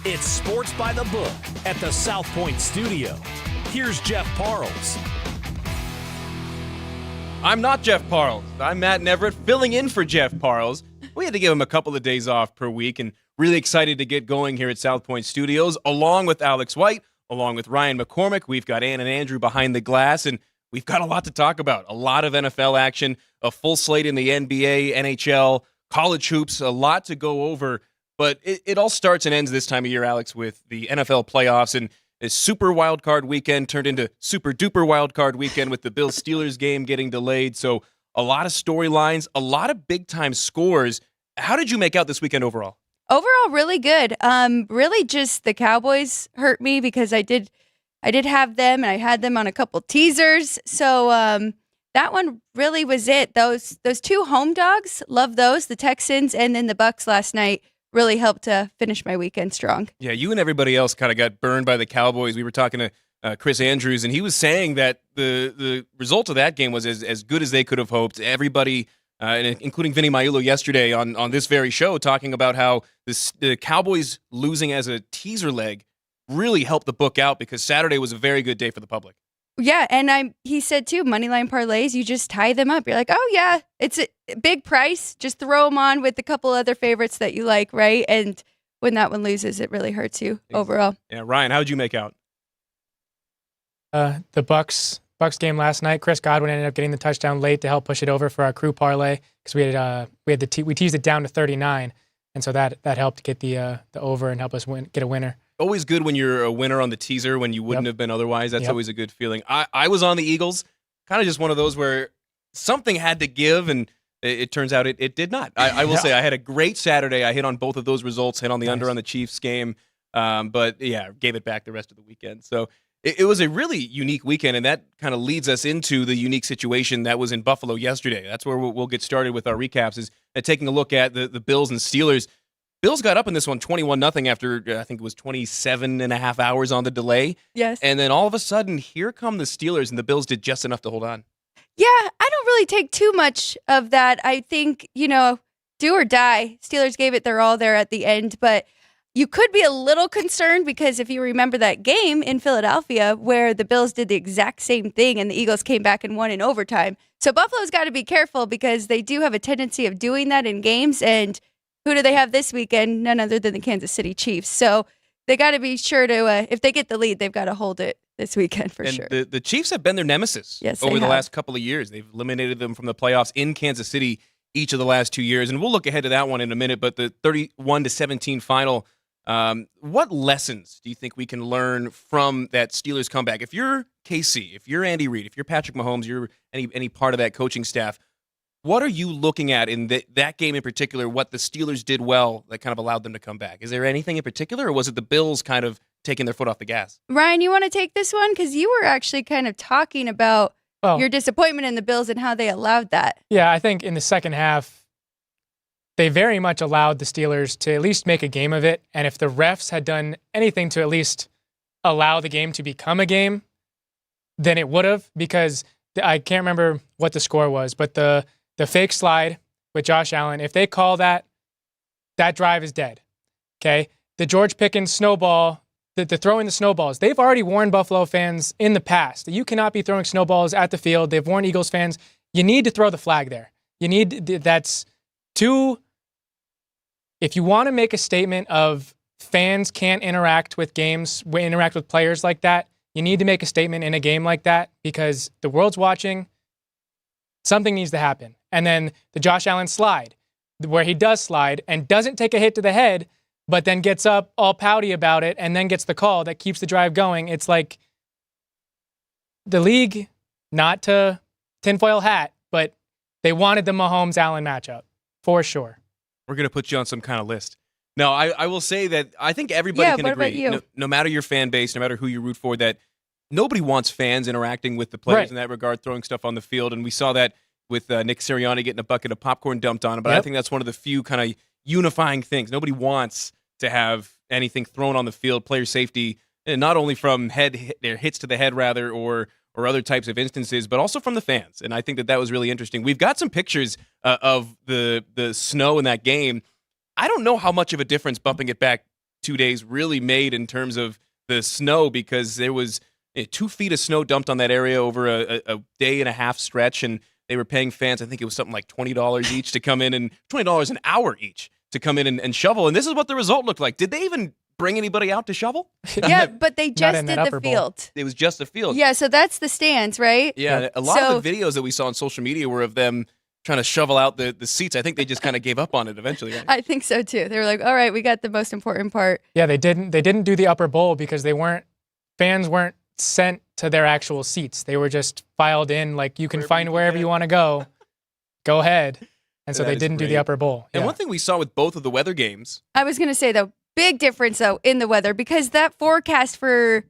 It's Sports by the Book at the South Point Studio. Here's Jeff Parles. I'm not Jeff Parles. I'm Matt Neverett, filling in for Jeff Parles. We had to give him a couple of days off per week, and really excited to get going here at South Point Studios, along with Alex White, along with Ryan McCormick. We've got Ann and Andrew behind the glass, and we've got a lot to talk about. A lot of NFL action, a full slate in the NBA, NHL, college hoops, a lot to go over. But it all starts and ends this time of year, Alex, with the NFL playoffs, and a super wild card weekend turned into super duper wild card weekend with the Bills-Steelers game getting delayed. So a lot of storylines, a lot of big-time scores. How did you make out this weekend overall? Overall, really good. Really just the Cowboys hurt me because I did have them, and I had them on a couple teasers. So that one really was it. Those two home dogs, love those. The Texans and then the Bucs last night really helped to finish my weekend strong. Yeah, you and everybody else kind of got burned by the Cowboys. We were talking to Chris Andrews, and he was saying that the result of that game was as good as they could have hoped. Everybody, including Vinny Magliulo yesterday on this very show, talking about how the Cowboys losing as a teaser leg really helped the book out because Saturday was a very good day for the public. Yeah, and he said too, moneyline parlays, you just tie them up. You're like, oh yeah, it's a big price. Just throw them on with a couple other favorites that you like, right? And when that one loses, it really hurts you overall. Yeah, Ryan, how'd you make out? The Bucs game last night. Chris Godwin ended up getting the touchdown late to help push it over for our crew parlay because we teased it down to 39, and so that helped get the over and help us get a winner. Always good when you're a winner on the teaser when you wouldn't have been otherwise. That's always a good feeling. I was on the Eagles, kind of just one of those where something had to give, and it turns out it did not. I will say I had a great Saturday. I hit on both of those results, hit on the under on the Chiefs game, but yeah, gave it back the rest of the weekend. So it was a really unique weekend, and that kind of leads us into the unique situation that was in Buffalo yesterday. That's where we'll get started with our recaps, is taking a look at the Bills and Steelers. Bills got up in this one 21-0 after, I think it was 27 and a half hours on the delay. Yes. And then all of a sudden, here come the Steelers, and the Bills did just enough to hold on. Yeah, I don't really take too much of that. I think, do or die. Steelers gave it their all there at the end, but you could be a little concerned because if you remember that game in Philadelphia where the Bills did the exact same thing and the Eagles came back and won in overtime. So Buffalo's got to be careful because they do have a tendency of doing that in games, and who do they have this weekend? None other than the Kansas City Chiefs. So they got to be sure to, if they get the lead, they've got to hold it this weekend for sure. The Chiefs have been their nemesis over the last couple of years. They've eliminated them from the playoffs in Kansas City each of the last 2 years. And we'll look ahead to that one in a minute. But the 31-17 final, what lessons do you think we can learn from that Steelers comeback? If you're KC, if you're Andy Reid, if you're Patrick Mahomes, you're any part of that coaching staff, what are you looking at in that game in particular, what the Steelers did well that kind of allowed them to come back? Is there anything in particular, or was it the Bills kind of taking their foot off the gas? Ryan, you want to take this one? Because you were actually kind of talking about your disappointment in the Bills and how they allowed that. Yeah, I think in the second half, they very much allowed the Steelers to at least make a game of it. And if the refs had done anything to at least allow the game to become a game, then it would have, because I can't remember what the score was, but the fake slide with Josh Allen, if they call that drive is dead. Okay? The George Pickens snowball, the throwing the snowballs, they've already warned Buffalo fans in the past that you cannot be throwing snowballs at the field. They've warned Eagles fans, you need to throw the flag there. If you want to make a statement of fans can't interact with players like that, you need to make a statement in a game like that because the world's watching. Something needs to happen. And then the Josh Allen slide, where he does slide and doesn't take a hit to the head, but then gets up all pouty about it and then gets the call that keeps the drive going. It's like the league, not to tinfoil hat, but they wanted the Mahomes-Allen matchup, for sure. We're going to put you on some kind of list. No, I will say that I think everybody can agree, no matter your fan base, no matter who you root for, that nobody wants fans interacting with the players in that regard, throwing stuff on the field. And we saw that with Nick Sirianni getting a bucket of popcorn dumped on him. But I think that's one of the few kind of unifying things. Nobody wants to have anything thrown on the field, player safety, and not only from hits to the head, rather, or other types of instances, but also from the fans. And I think that was really interesting. We've got some pictures of the snow in that game. I don't know how much of a difference bumping it back 2 days really made in terms of the snow, because there was 2 feet of snow dumped on that area over a day and a half stretch, and they were paying fans, I think it was something like $20 each to come in, and $20 an hour each to come in and shovel. And this is what the result looked like. Did they even bring anybody out to shovel? Yeah, but they just in did that the upper bowl. field. It was just a field. Yeah, so that's the stands, right? Yeah, a lot of the videos that we saw on social media were of them trying to shovel out the seats. I think they just kind of gave up on it eventually. Right? I think so too. They were like, all right, we got the most important part. Yeah, they didn't do the upper bowl because fans weren't sent to their actual seats. They were just filed in, like, you can find wherever you want to go ahead. And so they didn't do the upper bowl. And one thing we saw with both of the weather games. I was going to say, though, big difference, though, in the weather, because that forecast for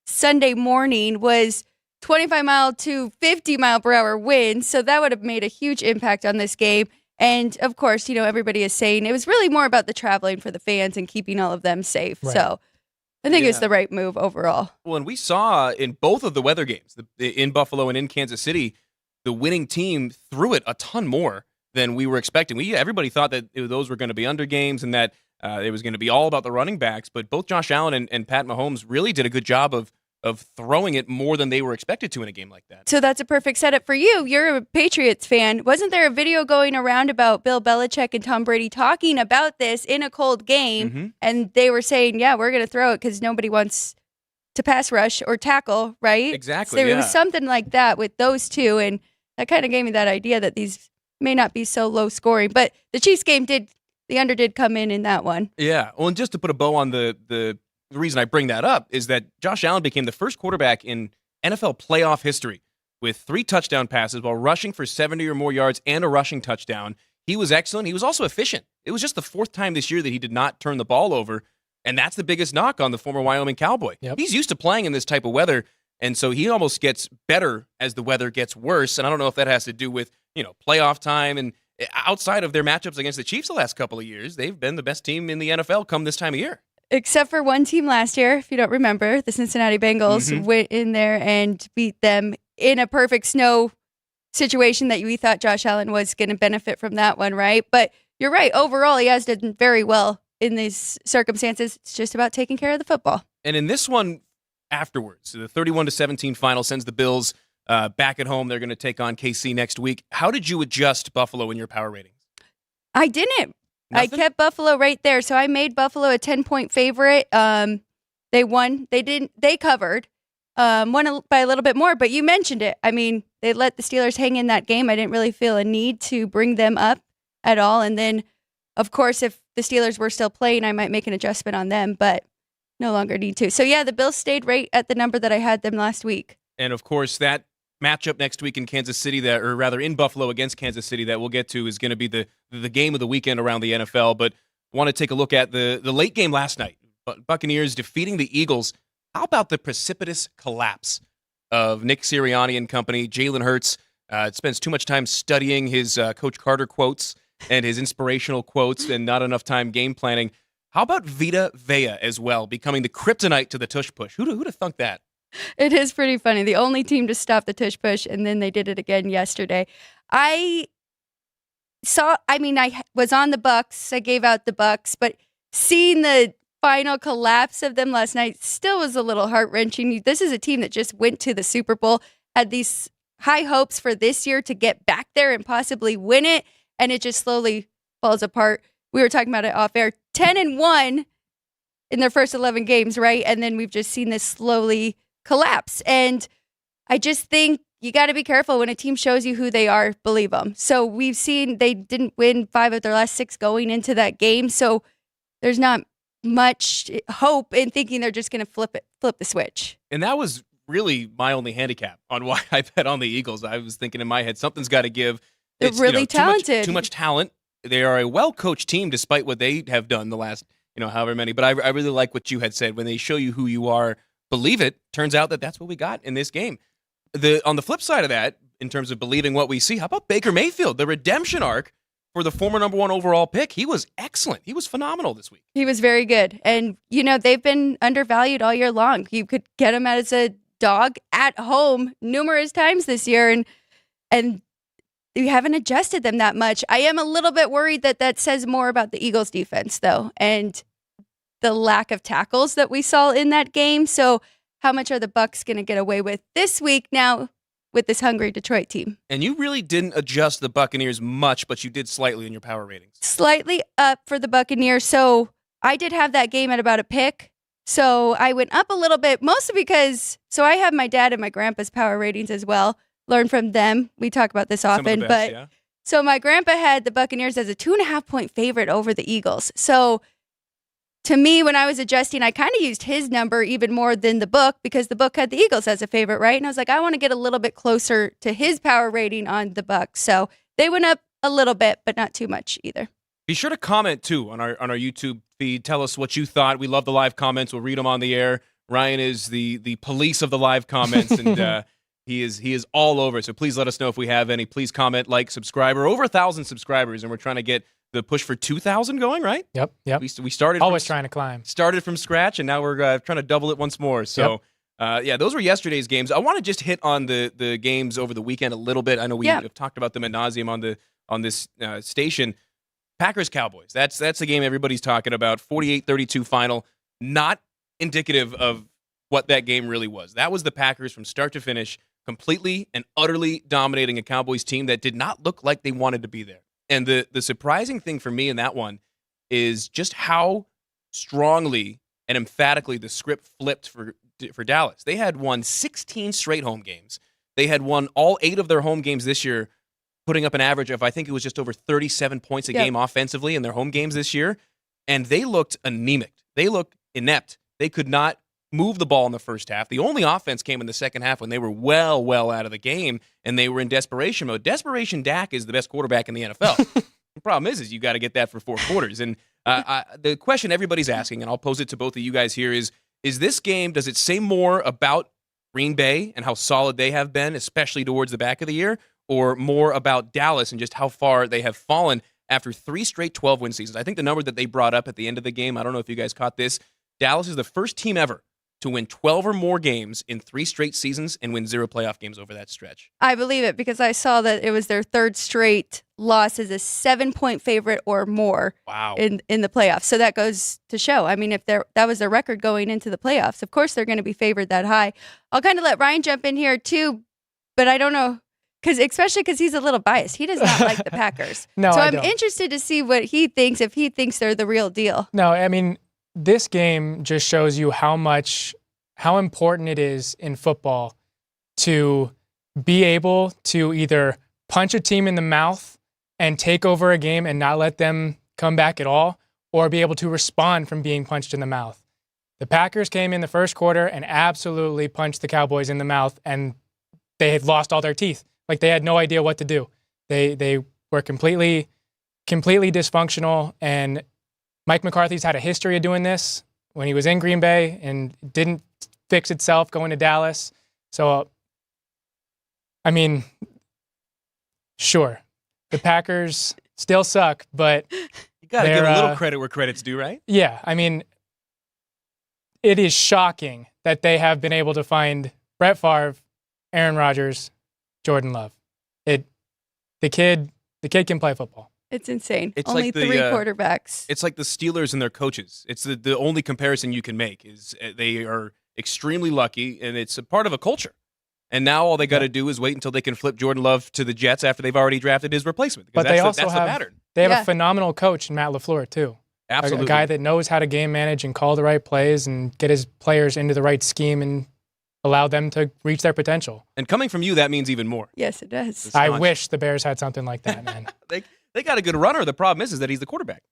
Sunday morning was 25-mile to 50-mile-per-hour winds. So that would have made a huge impact on this game. And, of course, everybody is saying it was really more about the traveling for the fans and keeping all of them safe. Right. So I think it's the right move overall. Well, and we saw in both of the weather games, in Buffalo and in Kansas City, the winning team threw it a ton more than we were expecting. Everybody thought that those were going to be under games and that it was going to be all about the running backs, but both Josh Allen and Pat Mahomes really did a good job of throwing it more than they were expected to in a game like that. So that's a perfect setup for you. You're a Patriots fan. Wasn't there a video going around about Bill Belichick and Tom Brady talking about this in a cold game? Mm-hmm. And they were saying, yeah, we're going to throw it because nobody wants to pass rush or tackle, right? Exactly, So there was something like that with those two, and that kind of gave me that idea that these may not be so low scoring. But the Chiefs game the under did come in that one. Yeah. Well, and just to put a bow on the reason I bring that up is that Josh Allen became the first quarterback in NFL playoff history with 3 touchdown passes while rushing for 70 or more yards and a rushing touchdown. He was excellent. He was also efficient. It was just the 4th time this year that he did not turn the ball over, and that's the biggest knock on the former Wyoming Cowboy. Yep. He's used to playing in this type of weather, and so he almost gets better as the weather gets worse, and I don't know if that has to do with, playoff time. And outside of their matchups against the Chiefs the last couple of years, they've been the best team in the NFL come this time of year. Except for one team last year, if you don't remember, the Cincinnati Bengals went in there and beat them in a perfect snow situation that we thought Josh Allen was going to benefit from that one, right? But you're right. Overall, he has done very well in these circumstances. It's just about taking care of the football. And in this one afterwards, the 31-17 final sends the Bills back at home. They're going to take on KC next week. How did you adjust Buffalo in your power ratings? I didn't. Nothing? I kept Buffalo right there. So I made Buffalo a 10-point favorite. They won. They covered. Won by a little bit more, but you mentioned it. I mean, they let the Steelers hang in that game. I didn't really feel a need to bring them up at all. And then, of course, if the Steelers were still playing, I might make an adjustment on them, but no longer need to. So, yeah, the Bills stayed right at the number that I had them last week. And, of course, that matchup next week in Kansas City, in Buffalo against Kansas City that we'll get to is going to be the game of the weekend around the NFL. But I want to take a look at the late game last night. Buccaneers defeating the Eagles. How about the precipitous collapse of Nick Sirianni and company? Jalen Hurts spends too much time studying his Coach Carter quotes and his inspirational quotes and not enough time game planning. How about Vita Vea as well, becoming the kryptonite to the tush push? Who'd have thunk that? It is pretty funny. The only team to stop the tush push, and then they did it again yesterday. I was on the Bucs. I gave out the Bucs, but seeing the final collapse of them last night still was a little heart-wrenching. This is a team that just went to the Super Bowl, had these high hopes for this year to get back there and possibly win it, and it just slowly falls apart. We were talking about it off air. 10-1 in their first 11 games, right? And then we've just seen this slowly collapse. And I just think you got to be careful when a team shows you who they are, believe them. So we've seen they didn't win 5 of their last 6 going into that game. So there's not much hope in thinking they're just going to flip the switch. And that was really my only handicap on why I bet on the Eagles. I was thinking in my head, something's got to give. They're really talented. Too much talent. They are a well-coached team despite what they have done the last, however many. But I really like what you had said. When they show you who you are, believe it. Turns out that's what we got in this game. On the flip side of that, in terms of believing what we see, how about Baker Mayfield, the redemption arc for the former number 1 overall pick? He was excellent. He was phenomenal this week. He was very good. And, they've been undervalued all year long. You could get him as a dog at home numerous times this year, and you haven't adjusted them that much. I am a little bit worried that says more about the Eagles defense, though. And the lack of tackles that we saw in that game. So how much are the Bucs going to get away with this week now with this hungry Detroit team? And you really didn't adjust the Buccaneers much, but you did slightly in your power ratings. Slightly up for the Buccaneers. So I did have that game at about a pick. So I went up a little bit, mostly because, so I have my dad and my grandpa's power ratings as well. Learn from them. We talk about this often. Some of the best, yeah. So my grandpa had the Buccaneers as a 2.5-point favorite over the Eagles. So to me, when I was adjusting, I kind of used his number even more than the book because the book had the Eagles as a favorite, right? And I was like, I want to get a little bit closer to his power rating on the Bucs. So they went up a little bit, but not too much either. Be sure to comment too on our YouTube feed. Tell us what you thought. We love the live comments. We'll read them on the air. Ryan is the police of the live comments, and he is all over. So please let us know if we have any. Please comment, like, subscribe. We're over 1,000 subscribers, and we're trying to get the push for 2,000 going, right? Yep. We started always trying to climb. Started from scratch, and now we're trying to double it once more. So, those were yesterday's games. I want to just hit on the games over the weekend a little bit. I know we have talked about them ad nauseum on this station. Packers-Cowboys. That's the game everybody's talking about. 48-32 final. Not indicative of what that game really was. That was the Packers from start to finish, completely and utterly dominating a Cowboys team that did not look like they wanted to be there. And the surprising thing for me in that one is just how strongly and emphatically the script flipped for Dallas. They had won 16 straight home games. They had won all 8 of their home games this year, putting up an average of, I think it was just over 37 points a game offensively in their home games this year. And they looked anemic. They looked inept. They could not move the ball in the first half. The only offense came in the second half when they were well out of the game, and they were in desperation mode. Desperation Dak is the best quarterback in the NFL. The problem is you got to get that for 4 quarters. And the question everybody's asking, and I'll pose it to both of you guys here, is this game, does it say more about Green Bay and how solid they have been, especially towards the back of the year, or more about Dallas and just how far they have fallen after 3 straight 12-win seasons? I think the number that they brought up at the end of the game, I don't know if you guys caught this, Dallas is the first team ever to win 12 or more games in 3 straight seasons and win 0 playoff games over that stretch. I believe it because I saw that it was their 3rd straight loss as a 7-point favorite or more in the playoffs. So that goes to show. I mean, if that was their record going into the playoffs, of course they're going to be favored that high. I'll kind of let Ryan jump in here too, but I don't know, especially because he's a little biased. He does not like the Packers. No, so I I'm don't. interested to see what he thinks, if he thinks they're the real deal. No, I mean, this game just shows you how important it is in football to be able to either punch a team in the mouth and take over a game and not let them come back at all, or be able to respond from being punched in the mouth. The Packers came in the first quarter and absolutely punched the Cowboys in the mouth, and they had lost all their teeth. Like, they had no idea what to do. They were completely dysfunctional, and Mike McCarthy's had a history of doing this when he was in Green Bay and didn't fix itself going to Dallas. So, I mean, sure, the Packers still suck, but you got to give a little credit where credit's due, right? Yeah, I mean, it is shocking that they have been able to find Brett Favre, Aaron Rodgers, Jordan Love. The kid can play football. It's insane. It's only like 3 quarterbacks. It's like the Steelers and their coaches. It's the only comparison you can make is they are extremely lucky, and it's a part of a culture. And now all they got to do is wait until they can flip Jordan Love to the Jets after they've already drafted his replacement. But they also that's have the pattern. They have a phenomenal coach in Matt LaFleur too. Absolutely, a guy that knows how to game manage and call the right plays and get his players into the right scheme and allow them to reach their potential. And coming from you, that means even more. Yes, it does. I wish the Bears had something like that, man. They got a good runner. The problem is that he's the quarterback.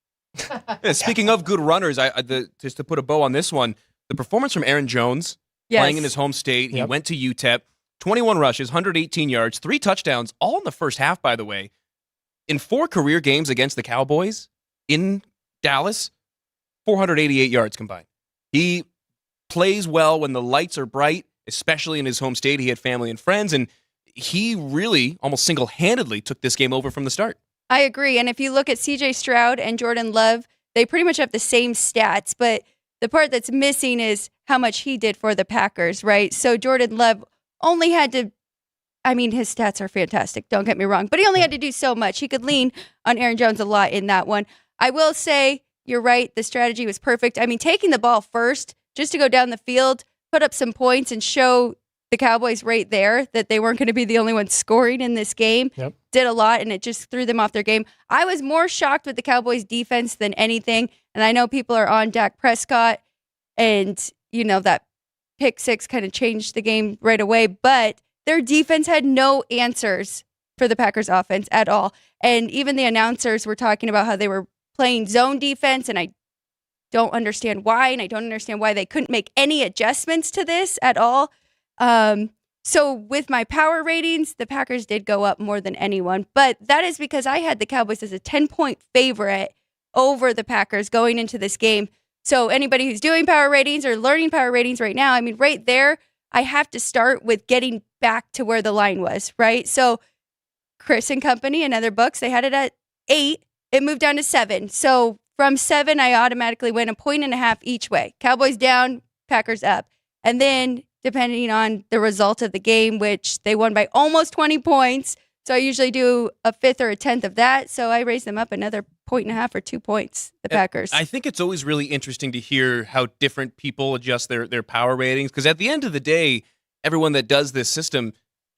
Speaking of good runners, just to put a bow on this one, the performance from Aaron Jones, playing in his home state. He went to UTEP, 21 rushes, 118 yards, 3 touchdowns, all in the first half, by the way. In 4 career games against the Cowboys in Dallas, 488 yards combined. He plays well when the lights are bright, especially in his home state. He had family and friends, and he really almost single-handedly took this game over from the start. I agree. And if you look at C.J. Stroud and Jordan Love, they pretty much have the same stats, but the part that's missing is how much he did for the Packers, right? So Jordan Love only had to, I mean, his stats are fantastic, don't get me wrong, but he only had to do so much. He could lean on Aaron Jones a lot in that one. I will say you're right. The strategy was perfect. I mean, taking the ball first just to go down the field, put up some points, and show the Cowboys right there that they weren't going to be the only ones scoring in this game. Yep. Did a lot, and it just threw them off their game. I was more shocked with the Cowboys defense than anything. And I know people are on Dak Prescott, and, that pick six kind of changed the game right away. But their defense had no answers for the Packers offense at all. And even the announcers were talking about how they were playing zone defense, and I don't understand why, and I don't understand why they couldn't make any adjustments to this at all. So with my power ratings, the Packers did go up more than anyone, but that is because I had the Cowboys as a 10-point favorite over the Packers going into this game. So anybody who's doing power ratings or learning power ratings right now, I mean, right there, I have to start with getting back to where the line was, right? So Chris and company and other books, they had it at 8. It moved down to 7. So from 7, I automatically went 1.5 points each way. Cowboys down, Packers up. And then depending on the result of the game, which they won by almost 20 points. So I usually do a fifth or a tenth of that. So I raised them up another 1.5 points or 2 points, the Packers. I think it's always really interesting to hear how different people adjust their power ratings, because at the end of the day, everyone that does this system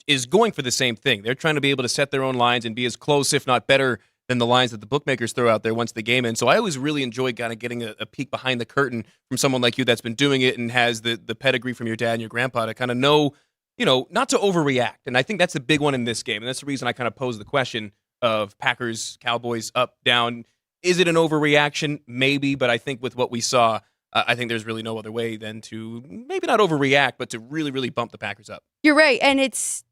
is going for the same thing. They're trying to be able to set their own lines and be as close, if not better, than the lines that the bookmakers throw out there once the game ends. So I always really enjoy kind of getting a peek behind the curtain from someone like you that's been doing it and has the pedigree from your dad and your grandpa to kind of know, not to overreact. And I think that's the big one in this game. And that's the reason I kind of posed the question of Packers, Cowboys, up, down. Is it an overreaction? Maybe, but I think with what we saw, I think there's really no other way than to maybe not overreact, but to really, really bump the Packers up. You're right. And it's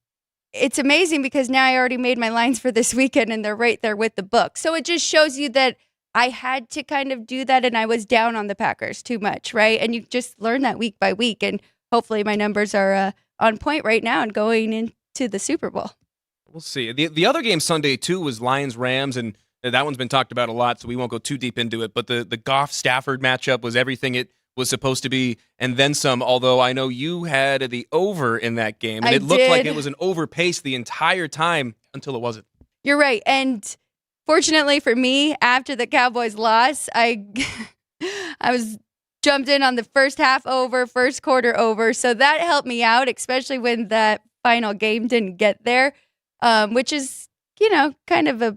amazing because now I already made my lines for this weekend and they're right there with the book. So it just shows you that I had to kind of do that and I was down on the Packers too much, right? And you just learn that week by week. And hopefully my numbers are on point right now and going into the Super Bowl. We'll see. The other game Sunday, too, was Lions-Rams, and that one's been talked about a lot, so we won't go too deep into it. But the Goff-Stafford matchup was everything it was supposed to be, and then some, although I know you had the over in that game, and it looked like it was an over pace the entire time until it wasn't. You're right, and fortunately for me, after the Cowboys loss, I was jumped in on the first half over, first quarter over, so that helped me out, especially when that final game didn't get there, which is, kind of a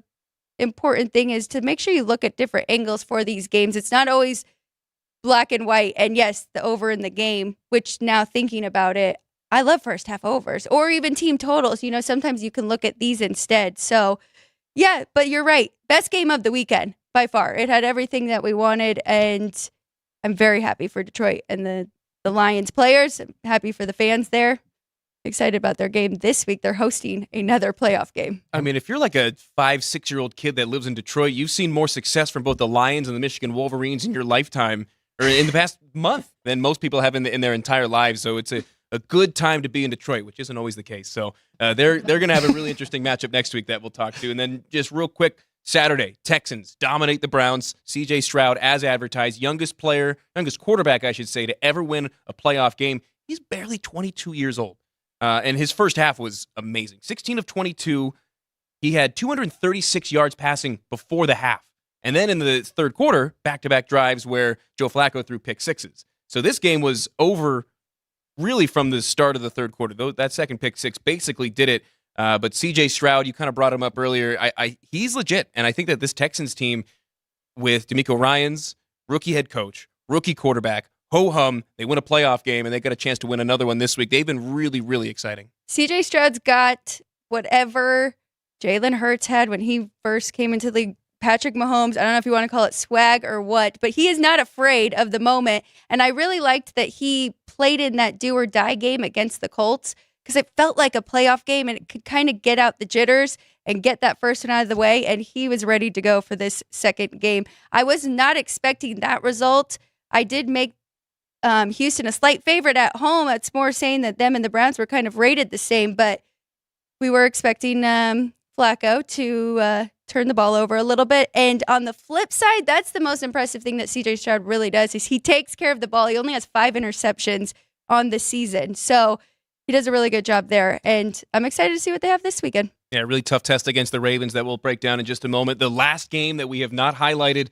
important thing is to make sure you look at different angles for these games. It's not always black and white, and yes, the over in the game, which now thinking about it, I love first half overs or even team totals. Sometimes you can look at these instead. So yeah, but you're right. Best game of the weekend by far. It had everything that we wanted, and I'm very happy for Detroit and the Lions players. I'm happy for the fans there. Excited about their game this week. They're hosting another playoff game. I mean, if you're like a 5-6-year-old kid that lives in Detroit, you've seen more success from both the Lions and the Michigan Wolverines in your lifetime, or in the past month, than most people have in their entire lives. So it's a good time to be in Detroit, which isn't always the case. So they're going to have a really interesting matchup next week that we'll talk to. And then just real quick, Saturday, Texans dominate the Browns. C.J. Stroud, as advertised, youngest quarterback, I should say, to ever win a playoff game. He's barely 22 years old. And his first half was amazing. 16 of 22. He had 236 yards passing before the half. And then in the third quarter, back-to-back drives where Joe Flacco threw pick sixes. So this game was over really from the start of the third quarter. That second pick six basically did it. But C.J. Stroud, you kind of brought him up earlier. He's legit. And I think that this Texans team with DeMeco Ryans, rookie head coach, rookie quarterback, ho-hum, they win a playoff game, and they got a chance to win another one this week. They've been really, really exciting. C.J. Stroud's got whatever Jalen Hurts had when he first came into the league. Patrick Mahomes, I don't know if you want to call it swag or what, but he is not afraid of the moment. And I really liked that he played in that do or die game against the Colts because it felt like a playoff game and it could kind of get out the jitters and get that first one out of the way. And he was ready to go for this second game. I was not expecting that result. I did make Houston a slight favorite at home. It's more saying that them and the Browns were kind of rated the same, but we were expecting Flacco to turn the ball over a little bit. And on the flip side, that's the most impressive thing that C.J. Stroud really does is he takes care of the ball. He only has 5 interceptions on the season. So he does a really good job there. And I'm excited to see what they have this weekend. Yeah, really tough test against the Ravens that we'll break down in just a moment. The last game that we have not highlighted,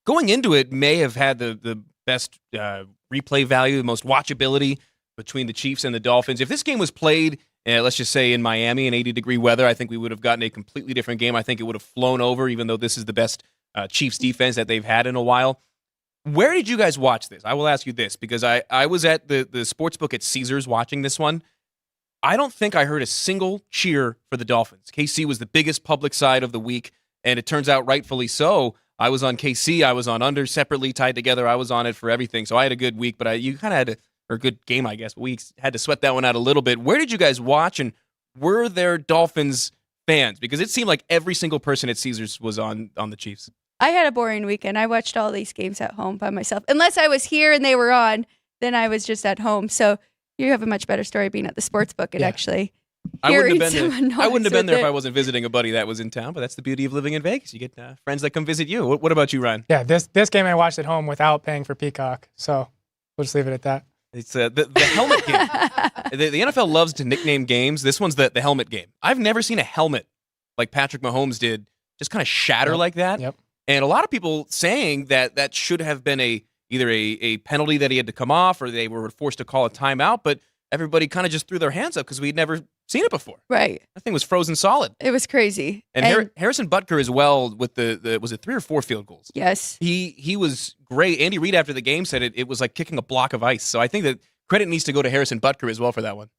going into it, may have had the best replay value, the most watchability between the Chiefs and the Dolphins. If this game was played, let's just say in Miami in 80-degree weather, I think we would have gotten a completely different game. I think it would have flown over, even though this is the best Chiefs defense that they've had in a while. Where did you guys watch this? I will ask you this, because I was at the sports book at Caesars watching this one. I don't think I heard a single cheer for the Dolphins. KC was the biggest public side of the week, and it turns out rightfully so. I was on KC. I was on under, separately tied together. I was on it for everything. So I had a good week, but you kind of had or a good game, I guess. But we had to sweat that one out a little bit. Where did you guys watch, and were there Dolphins fans? Because it seemed like every single person at Caesars was on the Chiefs. I had a boring weekend. I watched all these games at home by myself. Unless I was here and they were on, then I was just at home. So you have a much better story being at the sports book and actually hearing someone I wouldn't have been there it. if I wasn't visiting a buddy that was in town, but that's the beauty of living in Vegas. You get friends that come visit you. What about you, Ryan? Yeah, this game I watched at home without paying for Peacock, so we'll just leave it at that. It's the helmet game. The NFL loves to nickname games. This one's the helmet game. I've never seen a helmet like Patrick Mahomes did just kind of shatter like that. Yep. And a lot of people saying that should have been either a penalty that he had to come off, or they were forced to call a timeout, but everybody kind of just threw their hands up because we'd never seen it before. Right. That thing was frozen solid. It was crazy. And Harrison Butker as well with the was it 3 or 4 field goals? Yes. He was great. Andy Reid after the game said it was like kicking a block of ice. So I think that credit needs to go to Harrison Butker as well for that one.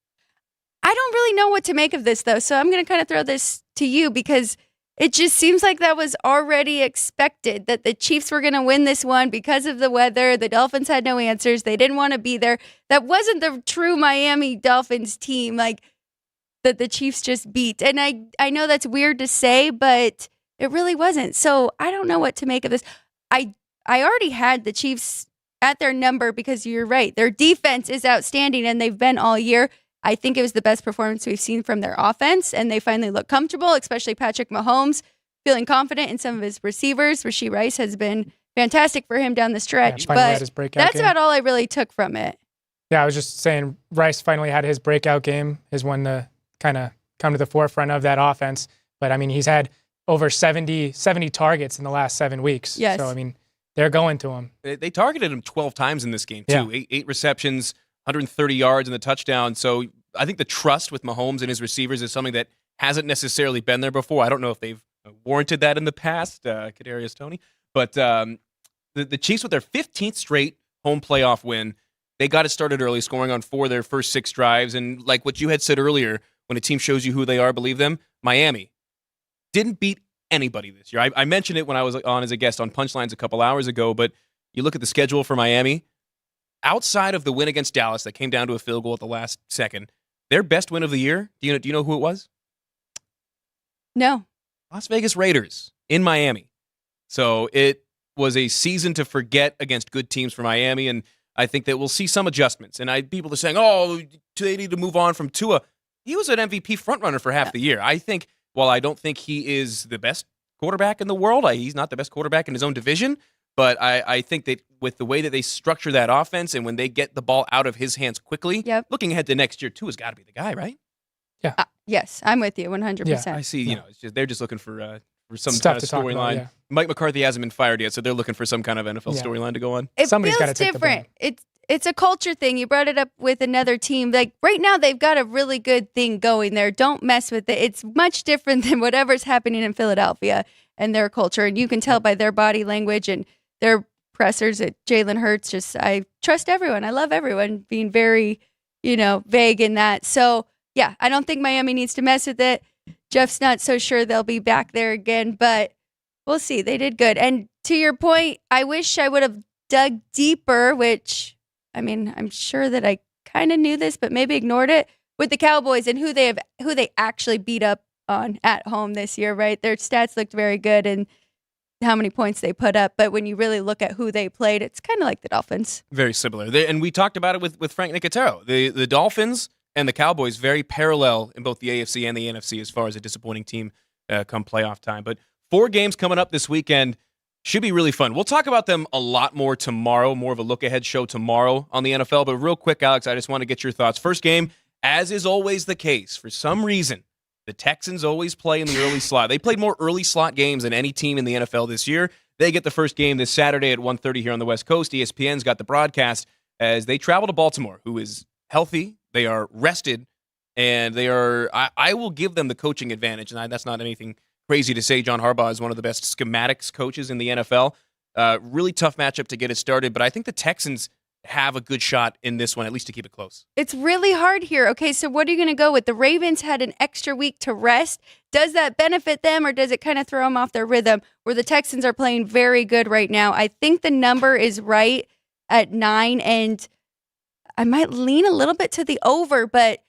I don't really know what to make of this, though, so I'm going to kind of throw this to you because it just seems like that was already expected, that the Chiefs were going to win this one because of the weather. The Dolphins had no answers. They didn't want to be there. That wasn't the true Miami Dolphins team, like that the Chiefs just beat. And I know that's weird to say, but it really wasn't. So I don't know what to make of this. I already had the Chiefs at their number because you're right. Their defense is outstanding, and they've been all year. I think it was the best performance we've seen from their offense, and they finally look comfortable, especially Patrick Mahomes, feeling confident in some of his receivers. Rashee Rice has been fantastic for him down the stretch, but that's about all I really took from it. Yeah, I was just saying Rice finally had his breakout game, his one to kind of come to the forefront of that offense. But, I mean, he's had over 70 targets in the last 7 weeks. Yes. So, I mean, they're going to him. They targeted him 12 times in this game, too. Yeah. 8 receptions, 130 yards and the touchdown. So I think the trust with Mahomes and his receivers is something that hasn't necessarily been there before. I don't know if they've warranted that in the past, Kadarius Toney. But the Chiefs, with their 15th straight home playoff win, they got it started early, scoring on 4 of their first 6 drives. And like what you had said earlier, when a team shows you who they are, believe them, Miami didn't beat anybody this year. I mentioned it when I was on as a guest on Punchlines a couple hours ago, but you look at the schedule for Miami. Outside of the win against Dallas that came down to a field goal at the last second, their best win of the year, do you know who it was? No. Las Vegas Raiders in Miami. So it was a season to forget against good teams for Miami, and I think that we'll see some adjustments. And people are saying, oh, they need to move on from Tua. He was an MVP frontrunner for half the year. I think, while I don't think he is the best quarterback in the world, he's not the best quarterback in his own division, but I think that with the way that they structure that offense and when they get the ball out of his hands quickly, looking ahead to next year, Tua's got to be the guy, right? Yeah. Yes, I'm with you 100%. Yeah, I see. They're just looking for some stuff kind of to talk about, storyline. yeah. Mike McCarthy hasn't been fired yet, so they're looking for some kind of NFL storyline to go on. It Somebody's feels gotta take the different. It's a culture thing. You brought it up with another team. Like right now, they've got a really good thing going there. Don't mess with it. It's much different than whatever's happening in Philadelphia and their culture. And you can tell by their body language and their pressers at Jalen Hurts. I trust everyone. I love everyone being very, vague in that. So yeah, I don't think Miami needs to mess with it. Jeff's not so sure they'll be back there again, but we'll see. They did good. And to your point, I wish I would have dug deeper, which, I mean, I'm sure that I kind of knew this, but maybe ignored it with the Cowboys and who they actually beat up on at home this year, right? Their stats looked very good and how many points they put up. But when you really look at who they played, it's kind of like the Dolphins. Very similar. And we talked about it with Frank Nicotero. The Dolphins and the Cowboys very parallel in both the AFC and the NFC as far as a disappointing team come playoff time. But 4 games coming up this weekend. Should be really fun. We'll talk about them a lot more tomorrow, more of a look-ahead show tomorrow on the NFL. But real quick, Alex, I just want to get your thoughts. First game, as is always the case, for some reason, the Texans always play in the early slot. They played more early slot games than any team in the NFL this year. They get the first game this Saturday at 1:30 here on the West Coast. ESPN's got the broadcast as they travel to Baltimore, who is healthy. They are rested, and they are. I will give them the coaching advantage, and that's not anything crazy to say. John Harbaugh is one of the best schematics coaches in the NFL. Really tough matchup to get it started, but I think the Texans have a good shot in this one, at least to keep it close. It's really hard here. Okay, so what are you going to go with? The Ravens had an extra week to rest. Does that benefit them, or does it kind of throw them off their rhythm, where the Texans are playing very good right now? I think the number is right at 9, and I might lean a little bit to the over, but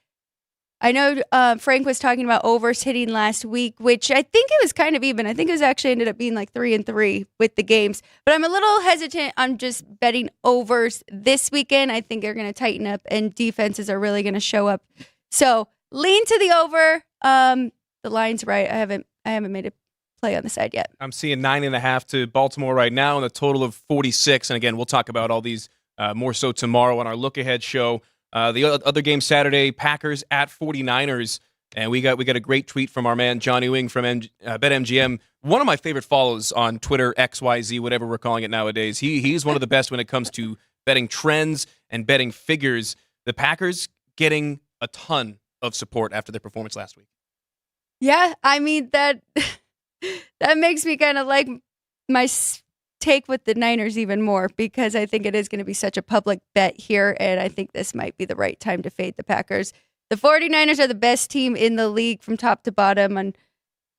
I know Frank was talking about overs hitting last week, which I think it was kind of even. I think it was actually ended up being like 3-3 with the games. But I'm a little hesitant on just betting overs this weekend. I think they're going to tighten up and defenses are really going to show up. So lean to the over. The line's right. I haven't made a play on the side yet. I'm seeing 9.5 to Baltimore right now, and a total of 46. And again, we'll talk about all these more so tomorrow on our look ahead show. The other game Saturday, Packers at 49ers, and we got a great tweet from our man John Ewing from BetMGM. One of my favorite follows on Twitter, XYZ, whatever we're calling it nowadays. He's one of the best when it comes to betting trends and betting figures. The Packers getting a ton of support after their performance last week. Yeah, I mean that makes me kind of like my take with the Niners even more, because I think it is going to be such a public bet here, and I think this might be the right time to fade the Packers. The 49ers are the best team in the league from top to bottom on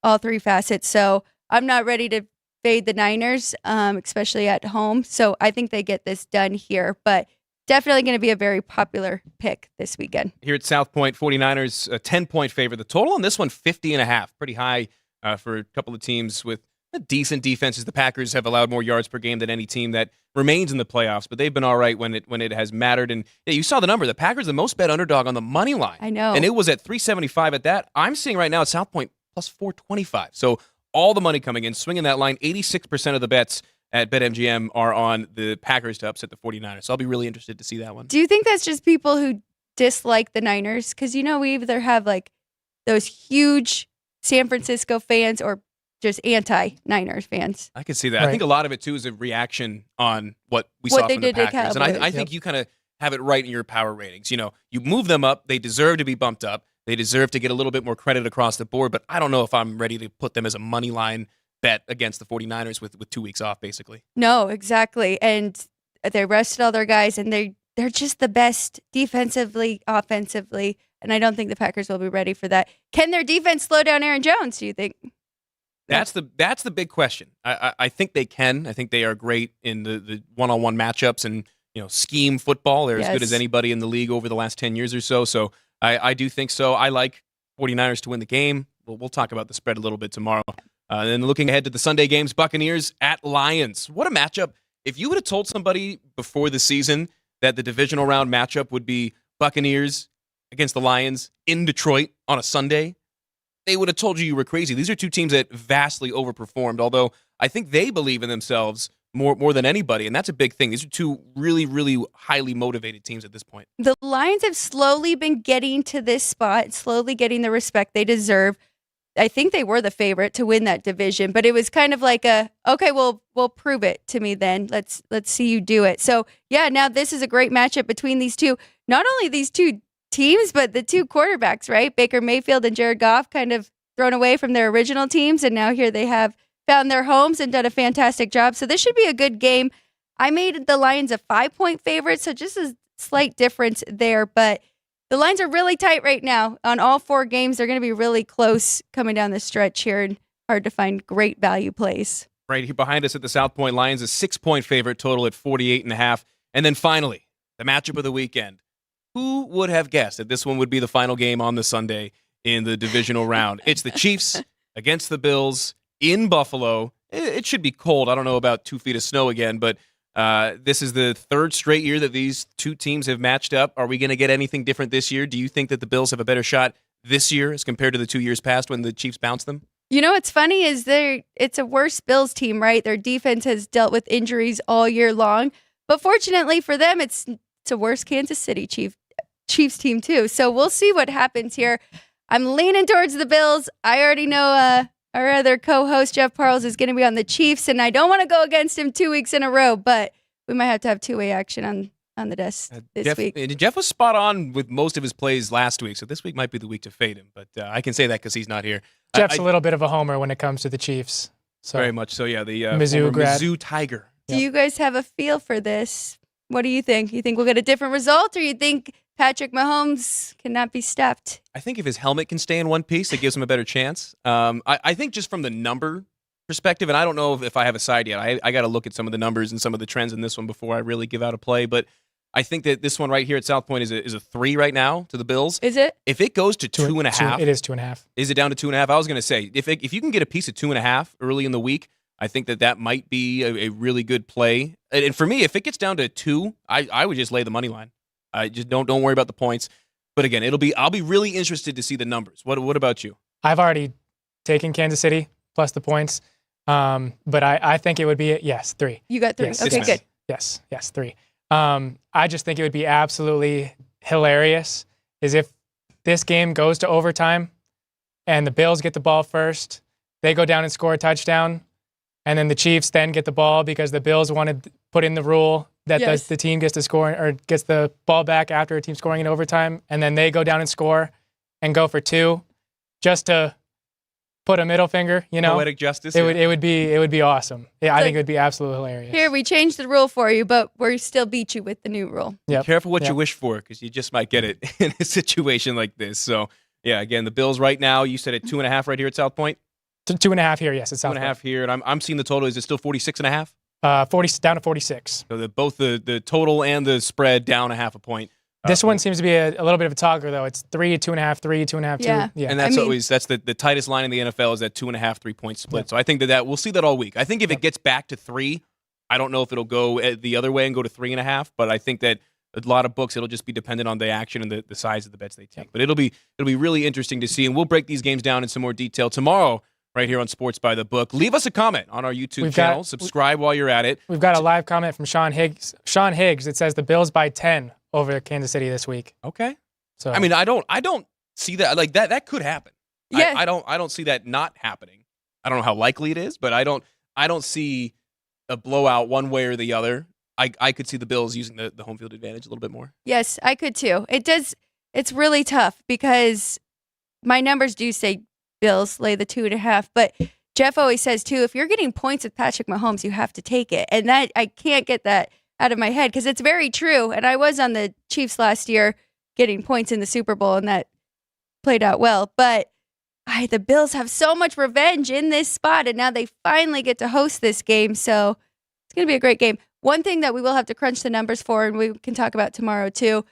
all three facets, so I'm not ready to fade the Niners, especially at home. So I think they get this done here, but definitely going to be a very popular pick this weekend. Here at South Point, 49ers, a 10-point favorite. The total on this one, 50.5. Pretty high for a couple of teams with decent defenses. The Packers have allowed more yards per game than any team that remains in the playoffs, but they've been all right when it has mattered. And yeah, you saw the number. The Packers, the most bet underdog on the money line. I know. And it was at 375 at that. I'm seeing right now at South Point plus 425. So all the money coming in, swinging that line. 86% of the bets at BetMGM are on the Packers to upset the 49ers. So I'll be really interested to see that one. Do you think that's just people who dislike the Niners? Because, we either have like those huge San Francisco fans or just anti-Niners fans. I can see that. Right. I think a lot of it, too, is a reaction on what we saw from the Packers. And I think you kind of have it right in your power ratings. You move them up. They deserve to be bumped up. They deserve to get a little bit more credit across the board. But I don't know if I'm ready to put them as a money line bet against the 49ers with 2 weeks off, basically. No, exactly. And they rested all their guys, and they're just the best defensively, offensively. And I don't think the Packers will be ready for that. Can their defense slow down Aaron Jones, do you think? That's the big question. I think they can. I think they are great in the one-on-one matchups and scheme football. They're as good as anybody in the league over the last 10 years or so. So I do think so. I like 49ers to win the game. We'll talk about the spread a little bit tomorrow. And then looking ahead to the Sunday games, Buccaneers at Lions. What a matchup. If you would have told somebody before the season that the divisional round matchup would be Buccaneers against the Lions in Detroit on a Sunday, they would have told you were crazy. These are two teams that vastly overperformed, although I think they believe in themselves more than anybody, and that's a big thing. These are two really, really highly motivated teams at this point. The Lions have slowly been getting to this spot, slowly getting the respect they deserve. I think they were the favorite to win that division, but it was kind of like okay, we'll prove it to me then. Let's see you do it. So, yeah, now this is a great matchup between these two. Not only these two teams, but the two quarterbacks, right? Baker Mayfield and Jared Goff kind of thrown away from their original teams, and now here they have found their homes and done a fantastic job. So this should be a good game. I made the Lions a 5-point favorite, so just a slight difference there, but the lines are really tight right now. On all 4 games, they're going to be really close coming down the stretch here, and hard to find great value plays. Right here behind us at the South Point, Lions a 6-point favorite, total at 48.5. And then finally, the matchup of the weekend. Who would have guessed that this one would be the final game on the Sunday in the divisional round? It's the Chiefs against the Bills in Buffalo. It should be cold. I don't know about 2 feet of snow again, but this is the 3rd straight year that these two teams have matched up. Are we going to get anything different this year? Do you think that the Bills have a better shot this year as compared to the 2 years past when the Chiefs bounced them? What's funny is it's a worse Bills team, right? Their defense has dealt with injuries all year long, but fortunately for them, it's a worse Kansas City Chiefs team too. So we'll see what happens here. I'm leaning towards the Bills. I already know our other co-host, Jeff Parles, is going to be on the Chiefs, and I don't want to go against him 2 weeks in a row, but we might have to have two-way action on the desk this week. Jeff was spot on with most of his plays last week, so this week might be the week to fade him. But I can say that because he's not here. Jeff's a little bit of a homer when it comes to the Chiefs. So very much so, yeah. The Mizzou Tiger. Do you guys have a feel for this? What do you think? You think we'll get a different result, or you think Patrick Mahomes cannot be stopped? I think if his helmet can stay in one piece, it gives him a better chance. I think just from the number perspective, and I don't know if I have a side yet. I got to look at some of the numbers and some of the trends in this one before I really give out a play. But I think that this one right here at South Point is a 3 right now to the Bills. Is it? If it goes to 2.5, it is 2.5. Is it down to 2.5? I was going to say if you can get a piece of 2.5 early in the week, I think that might be a really good play. And for me, if it gets down to 2, I would just lay the money line. I just don't worry about the points. But again, I'll be really interested to see the numbers. What about you? I've already taken Kansas City plus the points. But I think it would be 3. You got 3. Yes. Okay, good. Yes, 3. I just think it would be absolutely hilarious is if this game goes to overtime and the Bills get the ball first, they go down and score a touchdown, and then the Chiefs then get the ball because the Bills wanted to put in the rule that the team gets to score or gets the ball back after a team scoring in overtime, and then they go down and score and go for 2 just to put a middle finger, Poetic justice. It would be awesome. Yeah, I think it would be absolutely hilarious. Here, we changed the rule for you, but we still beat you with the new rule. Be careful what you wish for, because you just might get it in a situation like this. So, yeah, again, the Bills right now, you said at 2.5 right here at South Point? 2.5 here, yes, at South Point. 2.5 here, and I'm seeing the total. Is it still 46.5? 40 down to 46. So both the total and the spread down a half a point. This one seems to be a little bit of a toggle, though. It's 3, 2.5, 3, 2.5, 2. Yeah. And that's that's the tightest line in the NFL is that 2.5, 3-point split. Yep. So I think that we'll see that all week. I think if it gets back to 3, I don't know if it'll go the other way and go to 3.5, but I think that a lot of books, it'll just be dependent on the action and the size of the bets they take. Yep. But it'll be really interesting to see, and we'll break these games down in some more detail tomorrow right here on Sports by the Book. Leave us a comment on our YouTube channel. Subscribe while you're at it. We've got a live comment from Sean Higgs. Sean Higgs, it says the Bills by 10 over Kansas City this week. Okay. So I mean, I don't see that like that could happen. Yeah. I don't see that not happening. I don't know how likely it is, but I don't see a blowout one way or the other. I could see the Bills using the home field advantage a little bit more. Yes, I could too. It's really tough because my numbers do say Bills lay the 2.5, but Jeff always says too, if you're getting points with Patrick Mahomes, you have to take it. And that I can't get that out of my head because it's very true. And I was on the Chiefs last year getting points in the Super Bowl, and that played out well. But the Bills have so much revenge in this spot, and now they finally get to host this game. So it's going to be a great game. One thing that we will have to crunch the numbers for, and we can talk about tomorrow too,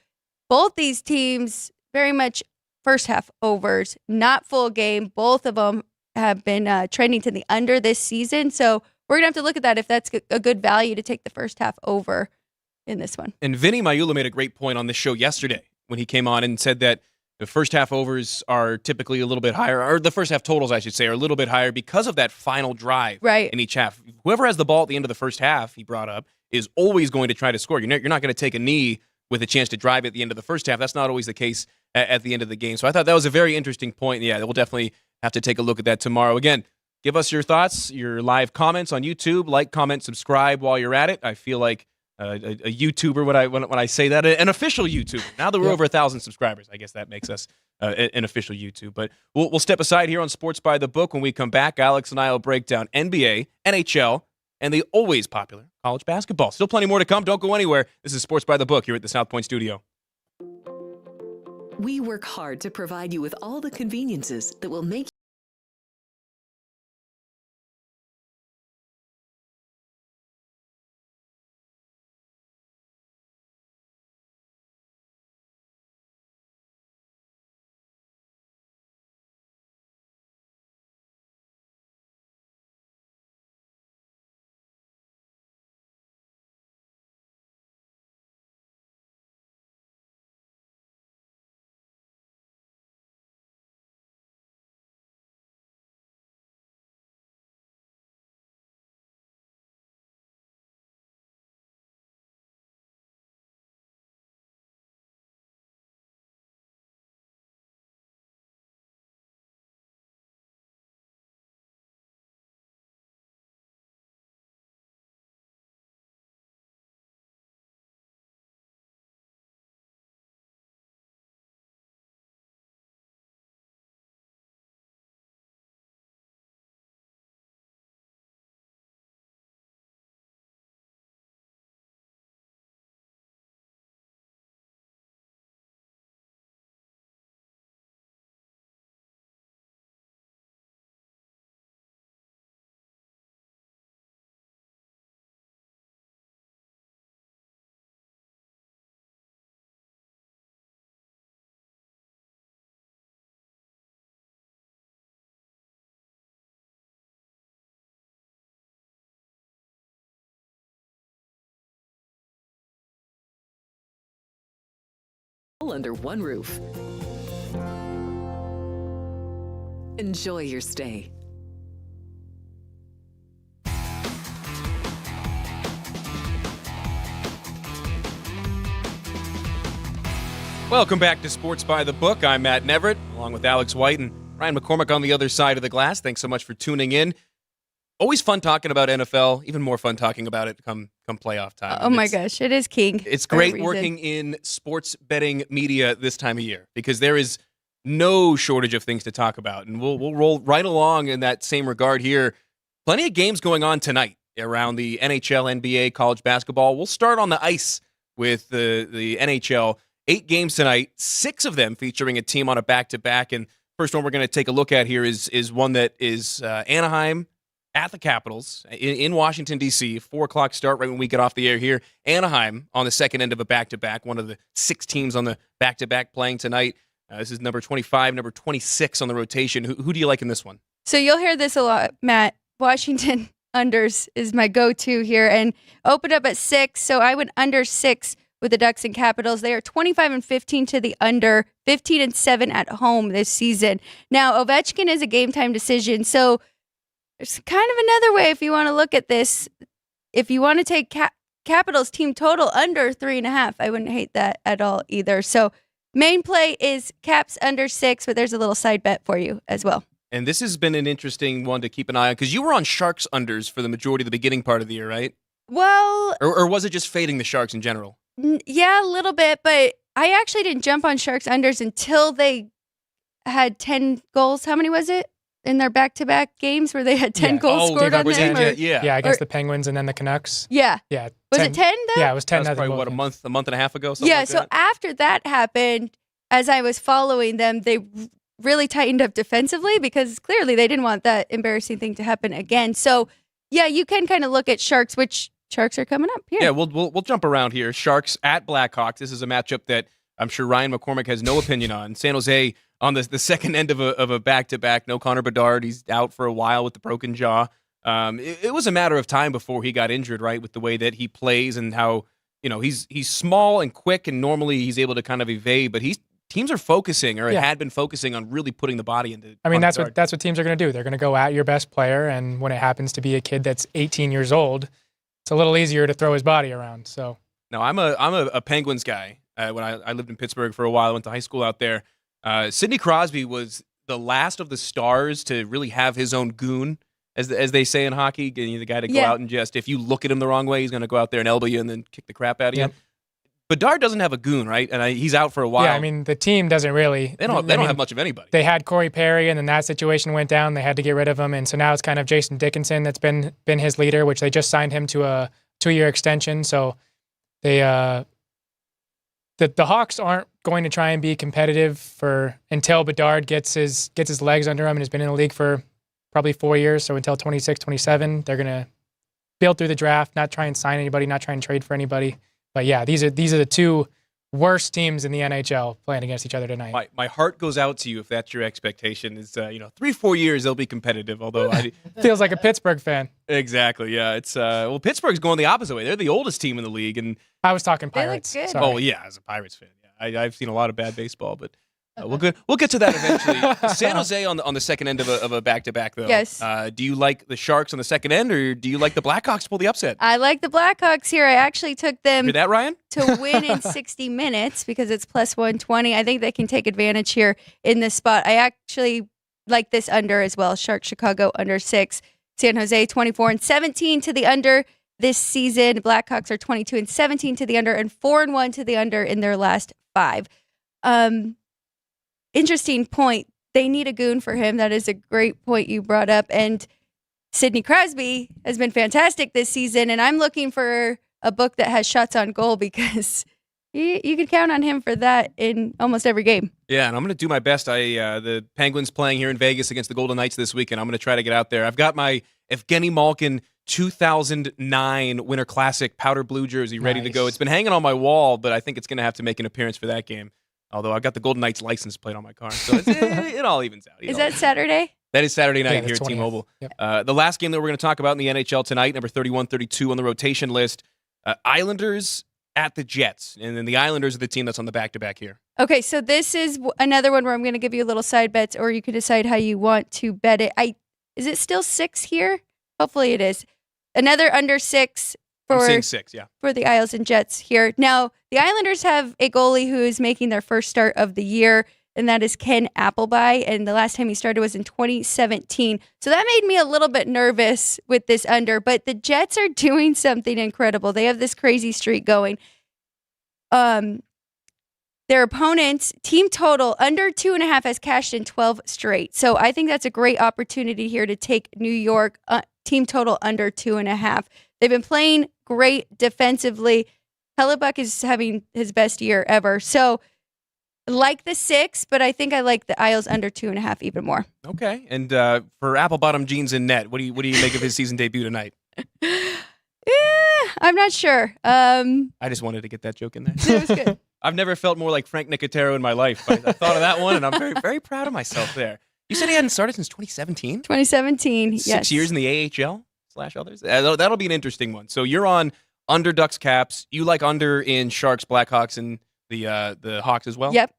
both these teams very much first half overs, not full game. Both of them have been trending to the under this season. So we're going to have to look at that if that's a good value to take the first half over in this one. And Vinny Magliulo made a great point on this show yesterday when he came on and said that the first half overs are typically a little bit higher, or the first half totals, I should say, are a little bit higher because of that final drive in each half. Whoever has the ball at the end of the first half, he brought up, is always going to try to score. You're not going to take a knee with a chance to drive at the end of the first half. That's not always the case at the end of the game. So I thought that was a very interesting point. Yeah, we'll definitely have to take a look at that tomorrow. Again, give us your thoughts, your live comments on YouTube. Like, comment, subscribe while you're at it. I feel like a YouTuber when I say that, an official YouTuber. Now that we're over 1,000 subscribers, I guess that makes us an official YouTube. But we'll step aside here on Sports by the Book. When we come back, Alex and I will break down NBA, NHL, and the always popular college basketball. Still plenty more to come. Don't go anywhere. This is Sports by the Book here at the South Point Studio. We work hard to provide you with all the conveniences that will make all under one roof. Enjoy your stay. Welcome back to Sports by the Book. I'm Matt Neverett, along with Alex White and Ryan McCormick on the other side of the glass. Thanks so much for tuning in. Always fun talking about NFL. Even more fun talking about it come playoff time. Oh my gosh, it is king. It's great working in sports betting media this time of year because there is no shortage of things to talk about, and we'll roll right along in that same regard here. Plenty of games going on tonight around the NHL, NBA, college basketball. We'll start on the ice with the NHL. 8 games tonight, 6 of them featuring a team on a back-to-back. And first one we're going to take a look at here is one that is Anaheim at the Capitals in Washington, D.C. 4 o'clock start right when we get off the air here. Anaheim on the second end of a back-to-back, one of the 6 teams on the back-to-back playing tonight. This is number 25, number 26 on the rotation. Who do you like in this one? So you'll hear this a lot, Matt. Washington unders is my go-to here, and opened up at 6, so I went under 6 with the Ducks and Capitals. They are 25-15 to the under, 15-7 at home this season. Now, Ovechkin is a game-time decision, so there's kind of another way if you want to look at this. If you want to take Capitals team total under 3.5, I wouldn't hate that at all either. So main play is Caps under 6, but there's a little side bet for you as well. And this has been an interesting one to keep an eye on because you were on Sharks unders for the majority of the beginning part of the year, right? Well, or was it just fading the Sharks in general? Yeah, a little bit, but I actually didn't jump on Sharks unders until they had 10 goals. How many was it in their back-to-back games where they had 10 goals scored on them? Yeah, against the Penguins and then the Canucks. Yeah. Yeah. Was it 10 though? Yeah, it was 10. That was probably, a month and a half ago? Yeah, like so that? after that happened, as I was following them, they really tightened up defensively because clearly they didn't want that embarrassing thing to happen again. So, yeah, you can kind of look at Sharks, which Sharks are coming up here. Yeah, we'll jump around here. Sharks at Blackhawks. This is a matchup that I'm sure Ryan McCormick has no opinion on. San Jose on the second end of a back-to-back. No Connor Bedard. He's out for a while with the broken jaw. It was a matter of time before he got injured, right, with the way that he plays and how, he's small and quick, and normally he's able to kind of evade, but teams are focusing had been focusing on really putting the body into. I mean, that's what teams are going to do. They're going to go at your best player, and when it happens to be a kid that's 18 years old, it's a little easier to throw his body around. So no, I'm a Penguins guy. When I lived in Pittsburgh for a while, I went to high school out there. Sidney Crosby was the last of the stars to really have his own goon, as they say in hockey. The guy to go out and just, if you look at him the wrong way, he's going to go out there and elbow you and then kick the crap out of you. Bedard doesn't have a goon, right? And he's out for a while. Yeah, I mean, the team doesn't really. They don't have much of anybody. They had Corey Perry, and then that situation went down. They had to get rid of him, and so now it's kind of Jason Dickinson that's been his leader, which they just signed him to a 2-year extension. So they the Hawks aren't going to try and be competitive until Bedard gets his legs under him and has been in the league for probably 4 years. So until 26, 27, they're going to build through the draft, not try and sign anybody, not try and trade for anybody. But yeah, these are the 2 worst teams in the NHL playing against each other tonight. My heart goes out to you if that's your expectation. Is 3-4 years they'll be competitive. Although feels like a Pittsburgh fan. Exactly. Yeah. It's Pittsburgh's going the opposite way. They're the oldest team in the league, and I was talking Pirates. They look good. Sorry. Oh yeah, as a Pirates fan, yeah, I've seen a lot of bad baseball, but we'll get to that eventually. San Jose on the second end of a back-to-back, though. Yes. Do you like the Sharks on the second end, or do you like the Blackhawks to pull the upset? I like the Blackhawks here. I actually took them Hear that, Ryan? to win in 60 minutes because it's plus 120. I think they can take advantage here in this spot. I actually like this under as well. Sharks Chicago under 6. San Jose 24-17 to the under this season. Blackhawks are 22-17 to the under and 4-1 to the under in their last 5. Interesting point. They need a goon for him. That is a great point you brought up. And Sidney Crosby has been fantastic this season, and I'm looking for a book that has shots on goal because you can count on him for that in almost every game. Yeah, and I'm going to do my best. The Penguins playing here in Vegas against the Golden Knights this weekend. I'm going to try to get out there. I've got my Evgeny Malkin 2009 Winter Classic powder blue jersey ready to go. It's been hanging on my wall, but I think it's going to have to make an appearance for that game. Although I've got the Golden Knights license plate on my car, so it all evens out. Is that Saturday? That is Saturday night here at 20th. T-Mobile. Yep. The last game that we're going to talk about in the NHL tonight, number 31-32 on the rotation list, Islanders at the Jets. And then the Islanders are the team that's on the back-to-back here. Okay, so this is another one where I'm going to give you a little side bets, or you can decide how you want to bet it. Is it still 6 here? Hopefully it is. Another under 6 I'm seeing 6, yeah. for the Isles and Jets here. Now, the Islanders have a goalie who is making their first start of the year, and that is Ken Appleby. And the last time he started was in 2017. So that made me a little bit nervous with this under. But the Jets are doing something incredible. They have this crazy streak going. Their opponent's team total under 2.5 has cashed in 12 straight. So I think that's a great opportunity here to take New York team total under 2.5. They've been playing great defensively. Hellebuck is having his best year ever. So like the 6, but I think I like the Isles under 2.5 even more. Okay. And for apple bottom jeans and net, what do you make of his season debut tonight? I'm not sure. I just wanted to get that joke in there. It was good. I've never felt more like Frank Nicotero in my life. But I thought of that one, and I'm very, very proud of myself there. You said he hadn't started since 2017? 2017, yes. 6 years in the AHL/others? That'll be an interesting one. So you're on under Ducks Caps. You like under in Sharks, Blackhawks, and the Hawks as well? Yep.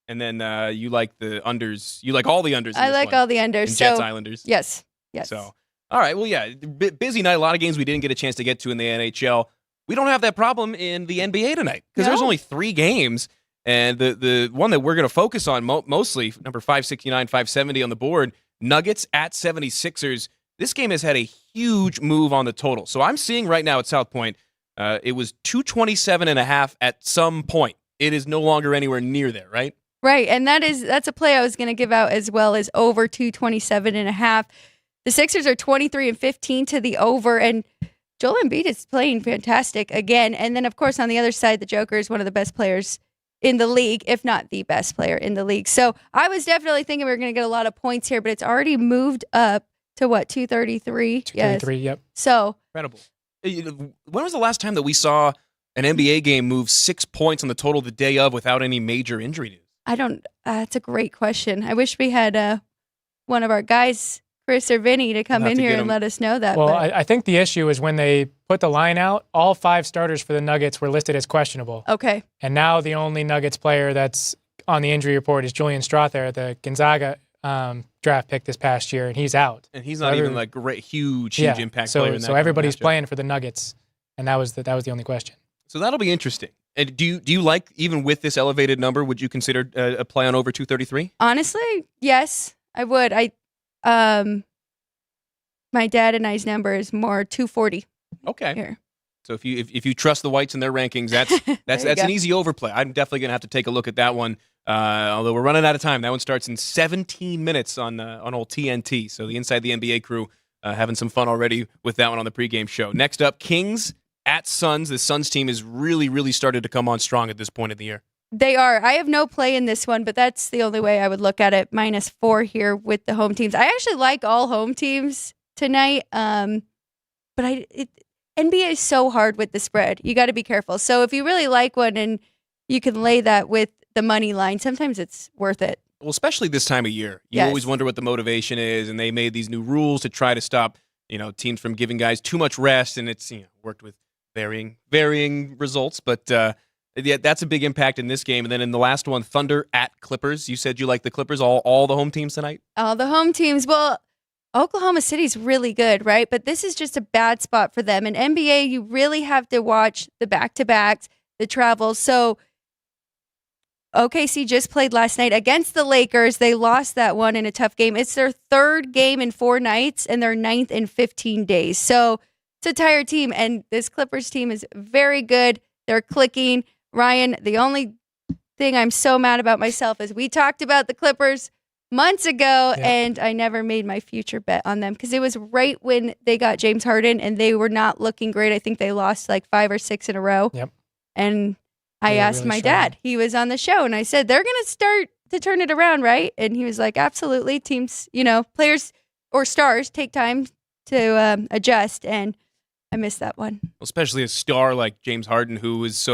And then you like the unders. You like all the unders. I like all the unders. And Jets, Islanders. Yes. So, all right. Well, yeah, busy night. A lot of games we didn't get a chance to get to in the NHL. We don't have that problem in the NBA tonight because there's only 3 games. And the one that we're going to focus on mostly, number 569, 570 on the board, Nuggets at 76ers. This game has had a huge move on the total. So I'm seeing right now at South Point, it was 227.5 at some point. It is no longer anywhere near there, right? Right, and that's a play I was going to give out as well as over 227.5. The Sixers are 23-15 to the over, and Joel Embiid is playing fantastic again. And then, of course, on the other side, the Joker is one of the best players in the league, if not the best player in the league. So I was definitely thinking we were going to get a lot of points here, but it's already moved up to what, 233? 233, yep. So incredible. When was the last time that we saw an NBA game move 6 points on the total the day of without any major injury news? That's a great question. I wish we had one of our guys, Chris or Vinny, to come in here and let us know that. Well, I think the issue is when they put the line out, all 5 starters for the Nuggets were listed as questionable. Okay. And now the only Nuggets player that's on the injury report is Julian Strother, the Gonzaga draft pick this past year, and he's out. And he's not even like great, huge impact player in that. So everybody's playing for the Nuggets, and that was the only question. So that'll be interesting. And do you like, even with this elevated number, would you consider a play on over 233? Honestly, yes, I would. My dad and I's number is more 240. Okay. Here. So if you trust the Whites and their rankings, that's an easy overplay. I'm definitely gonna have to take a look at that one. Although we're running out of time. That one starts in 17 minutes on old TNT. So the Inside the NBA crew having some fun already with that one on the pregame show. Next up, Kings at Suns. The Suns team has really, really started to come on strong at this point of the year. They are. I have no play in this one, but that's the only way I would look at it. -4 here with the home teams. I actually like all home teams tonight, but NBA is so hard with the spread. You got to be careful. So if you really like one and you can lay that with the money line, sometimes it's worth it. Well, especially this time of year. You always wonder what the motivation is, and they made these new rules to try to stop, teams from giving guys too much rest, and it's worked with varying results, but yeah, that's a big impact in this game. And then in the last one, Thunder at Clippers. You said you like the Clippers, all the home teams tonight? All the home teams. Well, Oklahoma City's really good, right? But this is just a bad spot for them. In NBA, you really have to watch the back-to-backs, the travels. So OKC just played last night against the Lakers. They lost that one in a tough game. It's their 3rd game in 4 nights and their 9th in 15 days. So it's a tired team, and this Clippers team is very good. They're clicking. Ryan, the only thing I'm so mad about myself is we talked about the Clippers months ago, and I never made my future bet on them because it was right when they got James Harden, and they were not looking great. I think they lost like 5 or 6 in a row. Yep. And I asked my dad. He was on the show, and I said, they're going to start to turn it around, right? And he was like, absolutely. Teams, players or stars take time to adjust, and I missed that one. Especially a star like James Harden, who is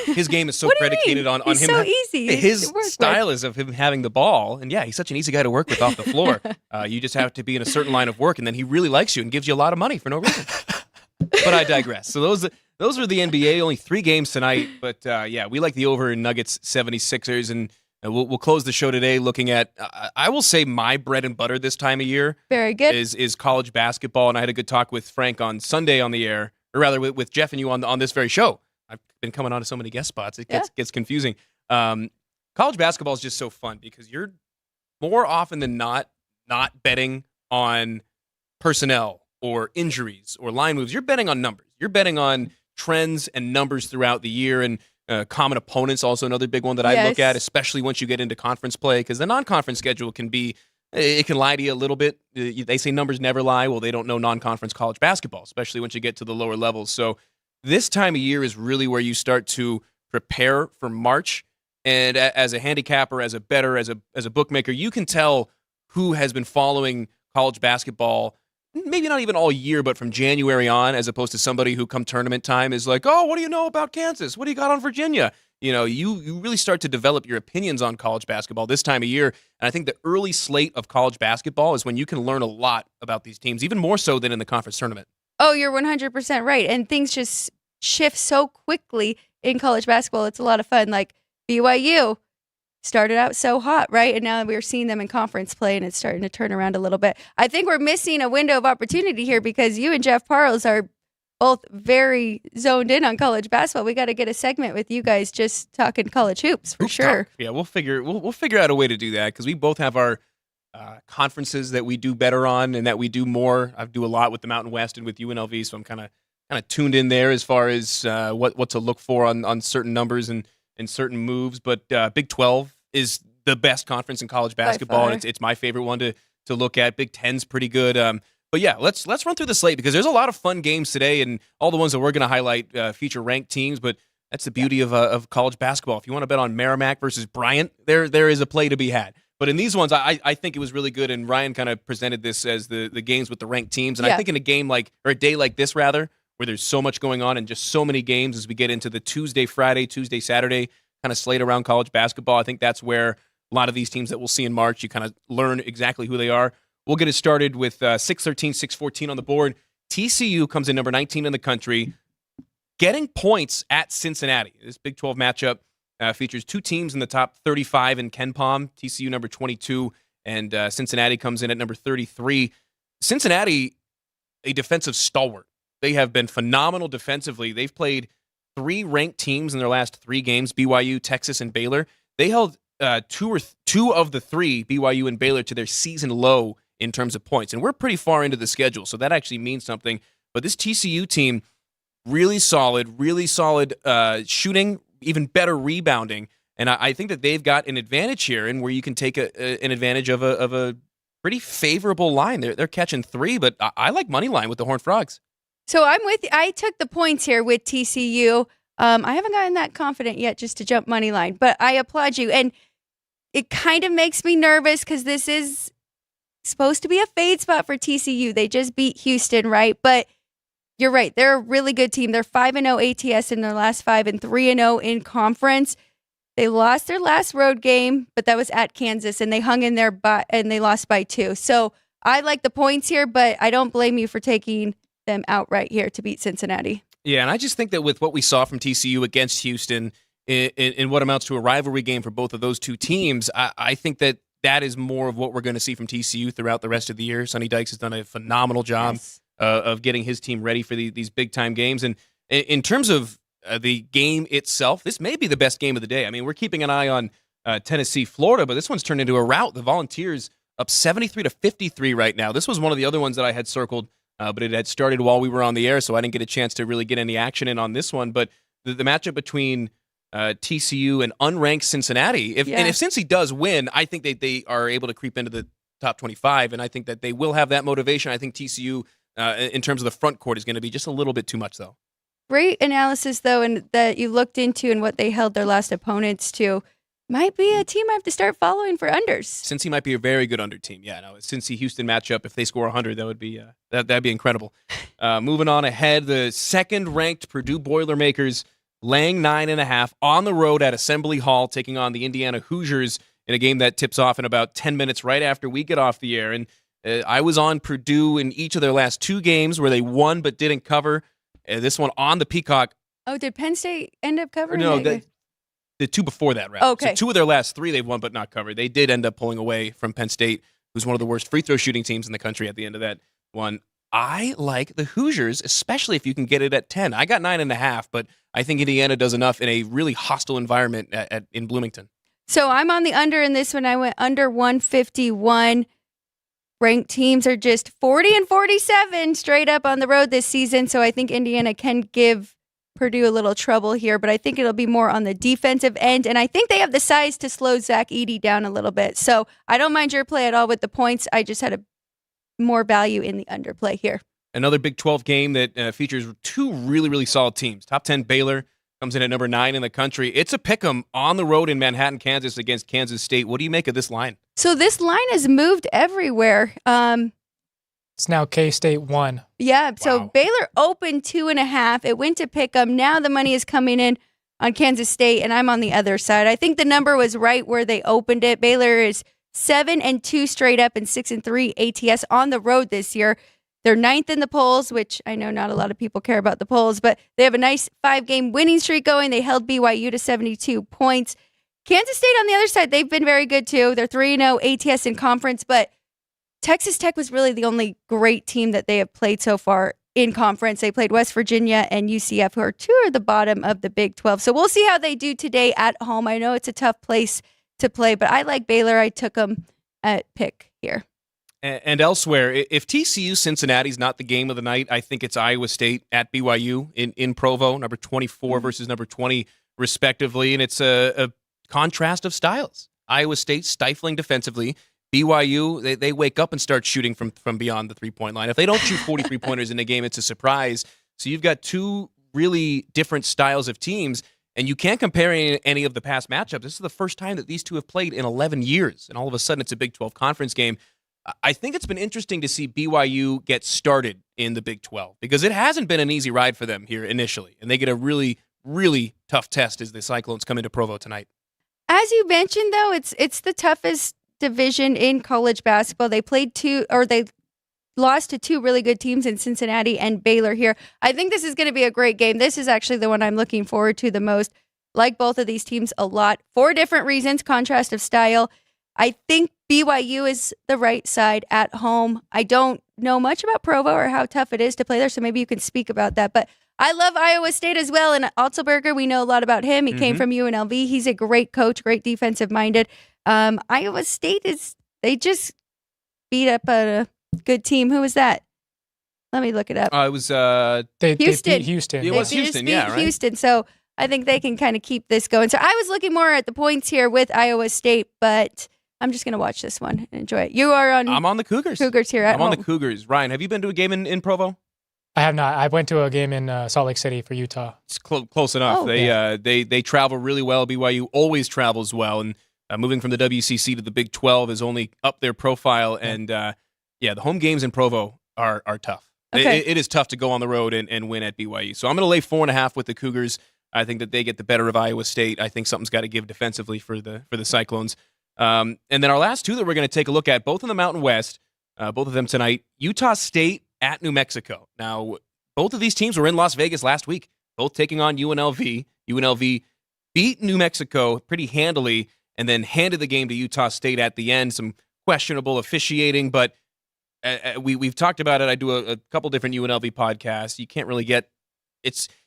his game is so predicated on he's him. So easy. His style is of him having the ball, and he's such an easy guy to work with off the floor. You just have to be in a certain line of work, and then he really likes you and gives you a lot of money for no reason. But I digress. So those are the NBA. Only 3 games tonight. But, yeah, we like the over in Nuggets 76ers. And we'll close the show today looking at, I will say my bread and butter this time of year. Very good. Is college basketball. And I had a good talk with Frank on Sunday on the air, or rather with Jeff and you on this very show. I've been coming on to so many guest spots. It gets confusing. College basketball is just so fun because you're more often than not betting on personnel or injuries or line moves. You're betting on numbers. You're betting on trends and numbers throughout the year, and common opponents, also another big one that I look at, especially once you get into conference play, because the non-conference schedule can lie to you a little bit. They say numbers never lie. Well, they don't know non-conference college basketball, especially once you get to the lower levels. So this time of year is really where you start to prepare for March. And as a handicapper, as a bettor, as a bookmaker, you can tell who has been following college basketball, maybe not even all year, but from January on, as opposed to somebody who come tournament time is like, oh, what do you know about Kansas? What do you got on Virginia? You really start to develop your opinions on college basketball this time of year. And I think the early slate of college basketball is when you can learn a lot about these teams, even more so than in the conference tournament. Oh, you're 100% right. And things just shift so quickly in college basketball. It's a lot of fun. Like BYU started out so hot, right? And now we're seeing them in conference play, and it's starting to turn around a little bit. I think we're missing a window of opportunity here because you and Jeff Parles are both very zoned in on college basketball. We got to get a segment with you guys just talking college hoops for sure. Yeah, we'll figure out a way to do that because we both have our conferences that we do better on and that we do more. I do a lot with the Mountain West and with UNLV, so I'm kind of tuned in there as far as what to look for on certain numbers and certain moves. But Big 12 is the best conference in college basketball, and it's my favorite one to look at. Big 10's pretty good. But yeah, let's run through the slate because there's a lot of fun games today, and all the ones that we're going to highlight feature ranked teams. But that's the beauty of college basketball. If you want to bet on Merrimack versus Bryant, there is a play to be had. But in these ones, I think it was really good, and Ryan kind of presented this as the games with the ranked teams. And I think in a day like this, rather, where there's so much going on and just so many games as we get into the Tuesday, Saturday kind of slate around college basketball, I think that's where a lot of these teams that we'll see in March, you kind of learn exactly who they are. We'll get it started with 6-13, 6-14 on the board. TCU comes in number 19 in the country, getting points at Cincinnati. This Big 12 matchup features 2 teams in the top 35 in KenPom. TCU number 22, and Cincinnati comes in at number 33. Cincinnati, a defensive stalwart. They have been phenomenal defensively. They've played 3 ranked teams in their last 3 games, BYU, Texas, and Baylor. They held two of the 3, BYU and Baylor, to their season low in terms of points. And we're pretty far into the schedule, so that actually means something. But this TCU team, really solid shooting, even better rebounding. And I think that they've got an advantage here, and where you can take an advantage of a pretty favorable line. They're catching 3, but I like money line with the Horned Frogs. So I'm with you. I took the points here with TCU. I haven't gotten that confident yet just to jump money line, but I applaud you. And it kind of makes me nervous because this is supposed to be a fade spot for TCU. They just beat Houston, right? But you're right. They're a really good team. They're 5-0 ATS in their last 5 and 3-0 in conference. They lost their last road game, but that was at Kansas, and they hung in there and they lost by 2. So I like the points here, but I don't blame you for taking them outright here to beat Cincinnati. Yeah, and I just think that with what we saw from TCU against Houston in what amounts to a rivalry game for both of those two teams, I think that is more of what we're going to see from TCU throughout the rest of the year. Sonny Dykes has done a phenomenal job of getting his team ready for these big-time games. And in terms of the game itself, this may be the best game of the day. I mean, we're keeping an eye on Tennessee, Florida, but this one's turned into a rout. The Volunteers up 73-53 right now. This was one of the other ones that I had circled, but it had started while we were on the air, so I didn't get a chance to really get any action in on this one. But the matchup between TCU and unranked Cincinnati, and if Cincy does win, I think they are able to creep into the top 25, and I think that they will have that motivation. I think TCU, in terms of the front court, is going to be just a little bit too much, though. Great analysis, though, and that you looked into and what they held their last opponents to. Might be a team I have to start following for unders. Cincy might be a very good under team. Yeah, no, Cincy-Houston matchup, if they score 100, that would be that'd be incredible. Moving on ahead, the second-ranked Purdue Boilermakers laying 9.5 on the road at Assembly Hall, taking on the Indiana Hoosiers in a game that tips off in about 10 minutes right after we get off the air. And I was on Purdue in each of their last 2 games where they won but didn't cover. This one on the Peacock. Oh, did Penn State end up covering? No, that? the two before that, rather. Okay. So 2 of their last 3 they've won but not covered. They did end up pulling away from Penn State, who's one of the worst free throw shooting teams in the country at the end of that one. I like the Hoosiers, especially if you can get it at 10. I got 9.5, but I think Indiana does enough in a really hostile environment in Bloomington. So I'm on the under in this one. I went under 151. Ranked teams are just 40 and 47 straight up on the road this season. So I think Indiana can give Purdue a little trouble here, but I think it'll be more on the defensive end. And I think they have the size to slow Zach Edey down a little bit. So I don't mind your play at all with the points. I just had a more value in the underplay here. Another Big 12 game that features 2 really, really solid teams. Top 10 Baylor comes in at number 9 in the country. It's a pick'em on the road in Manhattan, Kansas against Kansas State. What do you make of this line? So this line has moved everywhere. It's now K-State 1. Yeah, so Wow. Baylor opened 2.5. It went to pick'em. Now the money is coming in on Kansas State, and I'm on the other side. I think the number was right where they opened it. Baylor is 7-2 straight up and 6-3 ATS on the road this year. They're 9th in the polls, which I know not a lot of people care about the polls, but they have a nice 5-game winning streak going. They held BYU to 72 points. Kansas State on the other side, they've been very good too. They're 3-0 ATS in conference, but Texas Tech was really the only great team that they have played so far in conference. They played West Virginia and UCF, who are 2 at the bottom of the Big 12. So we'll see how they do today at home. I know it's a tough place to play, but I like Baylor. I took them at pick here. And elsewhere, if TCU Cincinnati's not the game of the night, I think it's Iowa State at BYU in Provo, number 24 versus number 20, respectively. And it's a contrast of styles. Iowa State stifling defensively. BYU, they wake up and start shooting from beyond the three-point line. If they don't shoot 43 pointers in a game, it's a surprise. So you've got 2 really different styles of teams, and you can't compare any of the past matchups. This is the first time that these 2 have played in 11 years, and all of a sudden it's a Big 12 conference game. I think it's been interesting to see BYU get started in the Big 12 because it hasn't been an easy ride for them here initially, and they get a really, really tough test as the Cyclones come into Provo tonight. As you mentioned, though, it's the toughest division in college basketball. They lost to 2 really good teams in Cincinnati and Baylor here. I think this is going to be a great game. This is actually the one I'm looking forward to the most. Like both of these teams a lot for different reasons, contrast of style. I think BYU is the right side at home. I don't know much about Provo or how tough it is to play there, so maybe you can speak about that. But I love Iowa State as well. And Altenberger, we know a lot about him. He came from UNLV. He's a great coach, great defensive-minded. Iowa State they just beat up a good team. Who was that? Let me look it up. It was Houston. They beat Houston. It was Houston, yeah, right? Houston. So I think they can kind of keep this going. So I was looking more at the points here with Iowa State, but I'm just going to watch this one and enjoy it. I'm on the Cougars. Cougars here at I'm home. on the Cougars. Ryan, have you been to a game in Provo? I have not. I went to a game in Salt Lake City for Utah. It's close enough. Oh. They travel really well. BYU always travels well, and moving from the WCC to the Big 12 has only upped their profile. And the home games in Provo are tough. Okay. It is tough to go on the road and win at BYU. So I'm going to lay 4.5 with the Cougars. I think that they get the better of Iowa State. I think something's got to give defensively for the Cyclones. And then our last 2 that we're going to take a look at, both in the Mountain West, both of them tonight. Utah State at New Mexico. Now, both of these teams were in Las Vegas last week, both taking on UNLV. UNLV beat New Mexico pretty handily and then handed the game to Utah State at the end. Some questionable officiating, but we've talked about it. I do a couple different UNLV podcasts. You can't really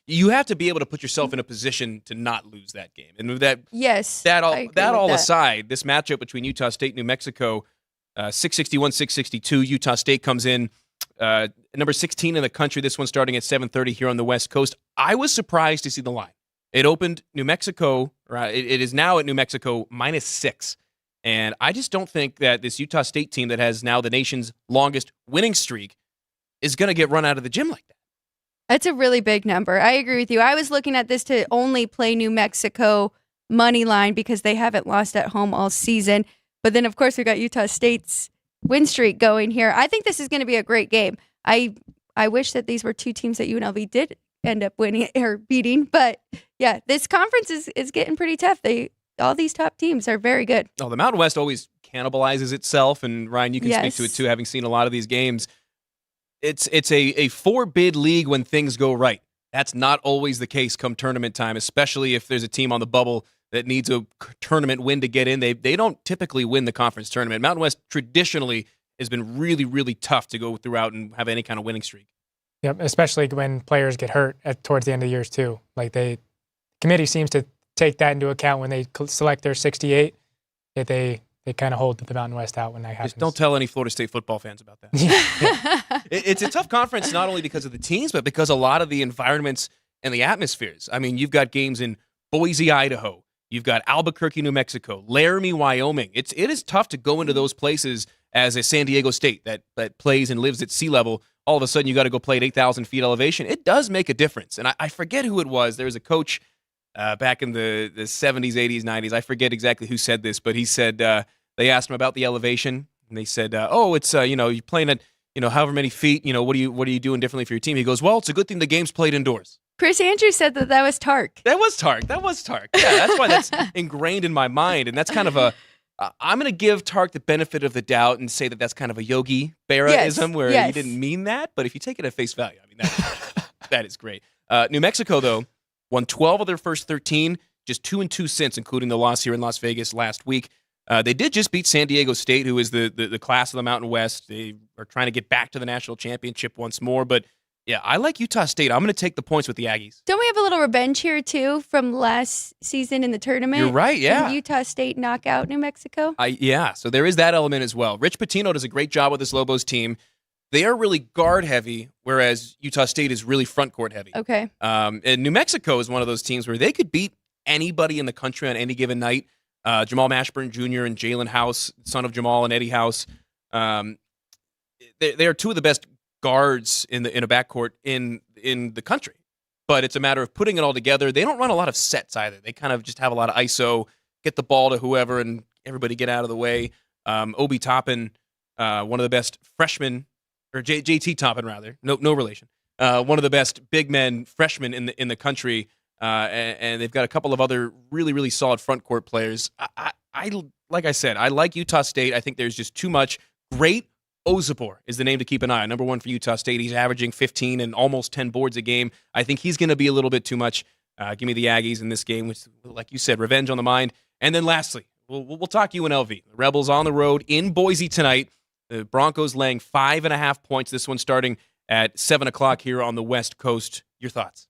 you have to be able to put yourself in a position to not lose that game. And with that, Yes. that I agree all with that. aside, this matchup between Utah State and New Mexico, 661-662. Utah State comes in number 16 in the country. This one starting at 7:30 here on the West Coast. I was surprised to see the line. It opened New Mexico. It is now at New Mexico -6. And I just don't think that this Utah State team that has now the nation's longest winning streak is going to get run out of the gym like that. That's a really big number. I agree with you. I was looking at this to only play New Mexico money line because they haven't lost at home all season. But then, of course, we got Utah State's win streak going here. I think this is going to be a great game. I wish that these were 2 teams that UNLV did end up winning or beating. But yeah, this conference is getting pretty tough. All these top teams are very good. Oh, the Mountain West always cannibalizes itself, and Ryan, you can speak to it too, having seen a lot of these games. It's a 4-bid league when things go right. That's not always the case come tournament time, especially if there's a team on the bubble that needs a tournament win to get in. They don't typically win the conference tournament. Mountain West traditionally has been really, really tough to go throughout and have any kind of winning streak. Yep, especially when players get hurt towards the end of years too. Like the committee seems to take that into account when they select their 68. That they kind of hold the Mountain West out when that happens. Just don't tell any Florida State football fans about that. Yeah. It's a tough conference not only because of the teams, but because a lot of the environments and the atmospheres. I mean, you've got games in Boise, Idaho. You've got Albuquerque, New Mexico, Laramie, Wyoming. It is tough to go into those places as a San Diego State that plays and lives at sea level. All of a sudden, you got to go play at 8,000 feet elevation. It does make a difference. And I forget who it was. There was a coach back in the 70s, 80s, 90s. I forget exactly who said this, but he said they asked him about the elevation, and they said, it's you're playing at however many feet. What are you doing differently for your team? He goes, well, it's a good thing the game's played indoors. Chris Andrews said that was Tark. That was Tark. Yeah, that's why that's ingrained in my mind, and that's kind of I'm going to give Tark the benefit of the doubt and say that that's kind of a Yogi Berra-ism where he didn't mean that, but if you take it at face value, I mean, that is great. New Mexico, though, won 12 of their first 13, just 2-2 since, including the loss here in Las Vegas last week. They did just beat San Diego State, who is the class of the Mountain West. They are trying to get back to the national championship once more, but yeah, I like Utah State. I'm going to take the points with the Aggies. Don't we have a little revenge here, too, from last season in the tournament? You're right, yeah. Did Utah State knock out New Mexico? Yeah, so there is that element as well. Rich Pitino does a great job with this Lobos team. They are really guard-heavy, whereas Utah State is really front-court heavy. Okay. And New Mexico is one of those teams where they could beat anybody in the country on any given night. Jamal Mashburn Jr. and Jalen House, son of Jamal and Eddie House. They are two of the best guards in a backcourt in the country, but it's a matter of putting it all together. They don't run a lot of sets either. They kind of just have a lot of ISO, get the ball to whoever, and everybody get out of the way. Obi Toppin, one of the best freshmen, or JT Toppin rather, no relation. One of the best big men freshmen in the country, and they've got a couple of other really, really solid front court players. I like I said, I like Utah State. I think there's just too much great. Ozabor is the name to keep an eye on. Number one for Utah State. He's averaging 15 and almost 10 boards a game. I think he's going to be a little bit too much. Give me the Aggies in this game, which, like you said, revenge on the mind. And then lastly, we'll talk UNLV. The Rebels on the road in Boise tonight. The Broncos laying 5.5 points. This one starting at 7 o'clock here on the West Coast. Your thoughts?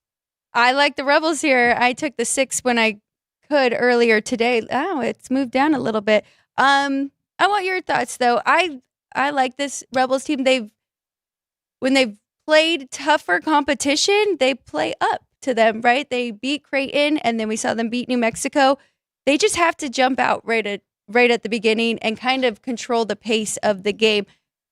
I like the Rebels here. I took the 6 when I could earlier today. Oh, it's moved down a little bit. I want your thoughts, though. I like this Rebels team. When they've played tougher competition, they play up to them, right? They beat Creighton, and then we saw them beat New Mexico. They just have to jump out right at the beginning and kind of control the pace of the game.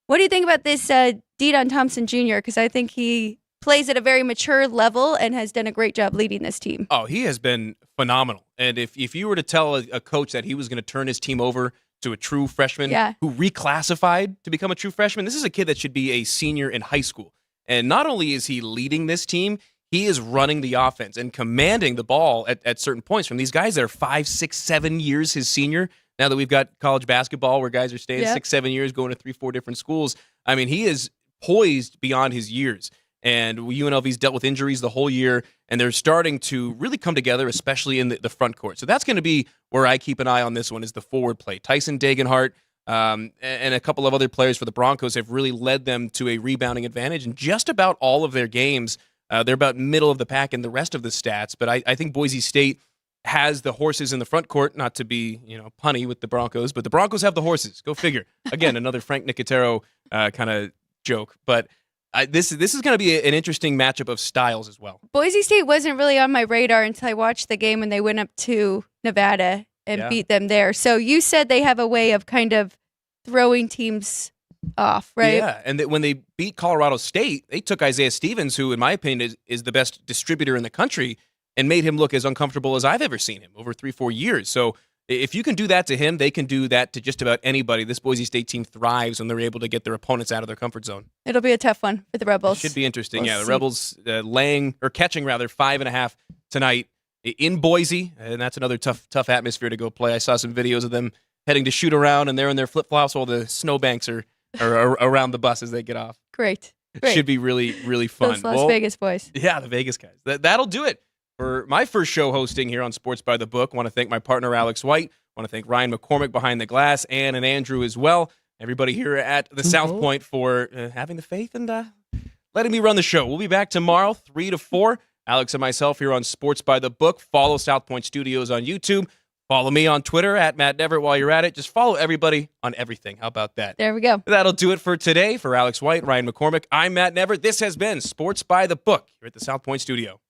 What do you think about this Deon Thompson Jr.? Because I think he plays at a very mature level and has done a great job leading this team. Oh, he has been phenomenal. And if you were to tell a coach that he was going to turn his team over to a true freshman who reclassified to become a true freshman, this is a kid that should be a senior in high school. And not only is he leading this team, he is running the offense and commanding the ball at certain points from these guys that are 5, 6, 7 years his senior. Now that we've got college basketball where guys are staying 6, 7 years, going to 3, 4 different schools. I mean, he is poised beyond his years. And UNLV's dealt with injuries the whole year, and they're starting to really come together, especially in the front court. So that's going to be where I keep an eye on this one, is the forward play. Tyson Dagenhart and a couple of other players for the Broncos have really led them to a rebounding advantage in just about all of their games. They're about middle of the pack in the rest of the stats, but I think Boise State has the horses in the front court, not to be punny with the Broncos, but the Broncos have the horses. Go figure. Again, another Frank Nicotero kind of joke, but this is going to be an interesting matchup of styles as well. Boise State wasn't really on my radar until I watched the game when they went up to Nevada and beat them there. So you said they have a way of kind of throwing teams off, right? Yeah, and when they beat Colorado State, they took Isaiah Stevens, who in my opinion is the best distributor in the country, and made him look as uncomfortable as I've ever seen him over 3-4 years. So if you can do that to him, they can do that to just about anybody. This Boise State team thrives when they're able to get their opponents out of their comfort zone. It'll be a tough one for the Rebels. It should be interesting. We'll yeah, the see. Rebels catching 5.5 tonight in Boise, and that's another tough atmosphere to go play. I saw some videos of them heading to shoot around, and they're in their flip-flops while the snowbanks are around the bus as they get off. Great. Great. Should be really, really fun. Those Las Vegas boys. Yeah, the Vegas guys. That'll do it for my first show hosting here on Sports by the Book. I want to thank my partner, Alex White. I want to thank Ryan McCormick behind the glass, Ann and Andrew as well. Everybody here at the South Point for having the faith and letting me run the show. We'll be back tomorrow, 3 to 4. Alex and myself here on Sports by the Book. Follow South Point Studios on YouTube. Follow me on Twitter at Matt Neverett while you're at it. Just follow everybody on everything. How about that? There we go. That'll do it for today. For Alex White, Ryan McCormick, I'm Matt Neverett. This has been Sports by the Book here at the South Point Studio.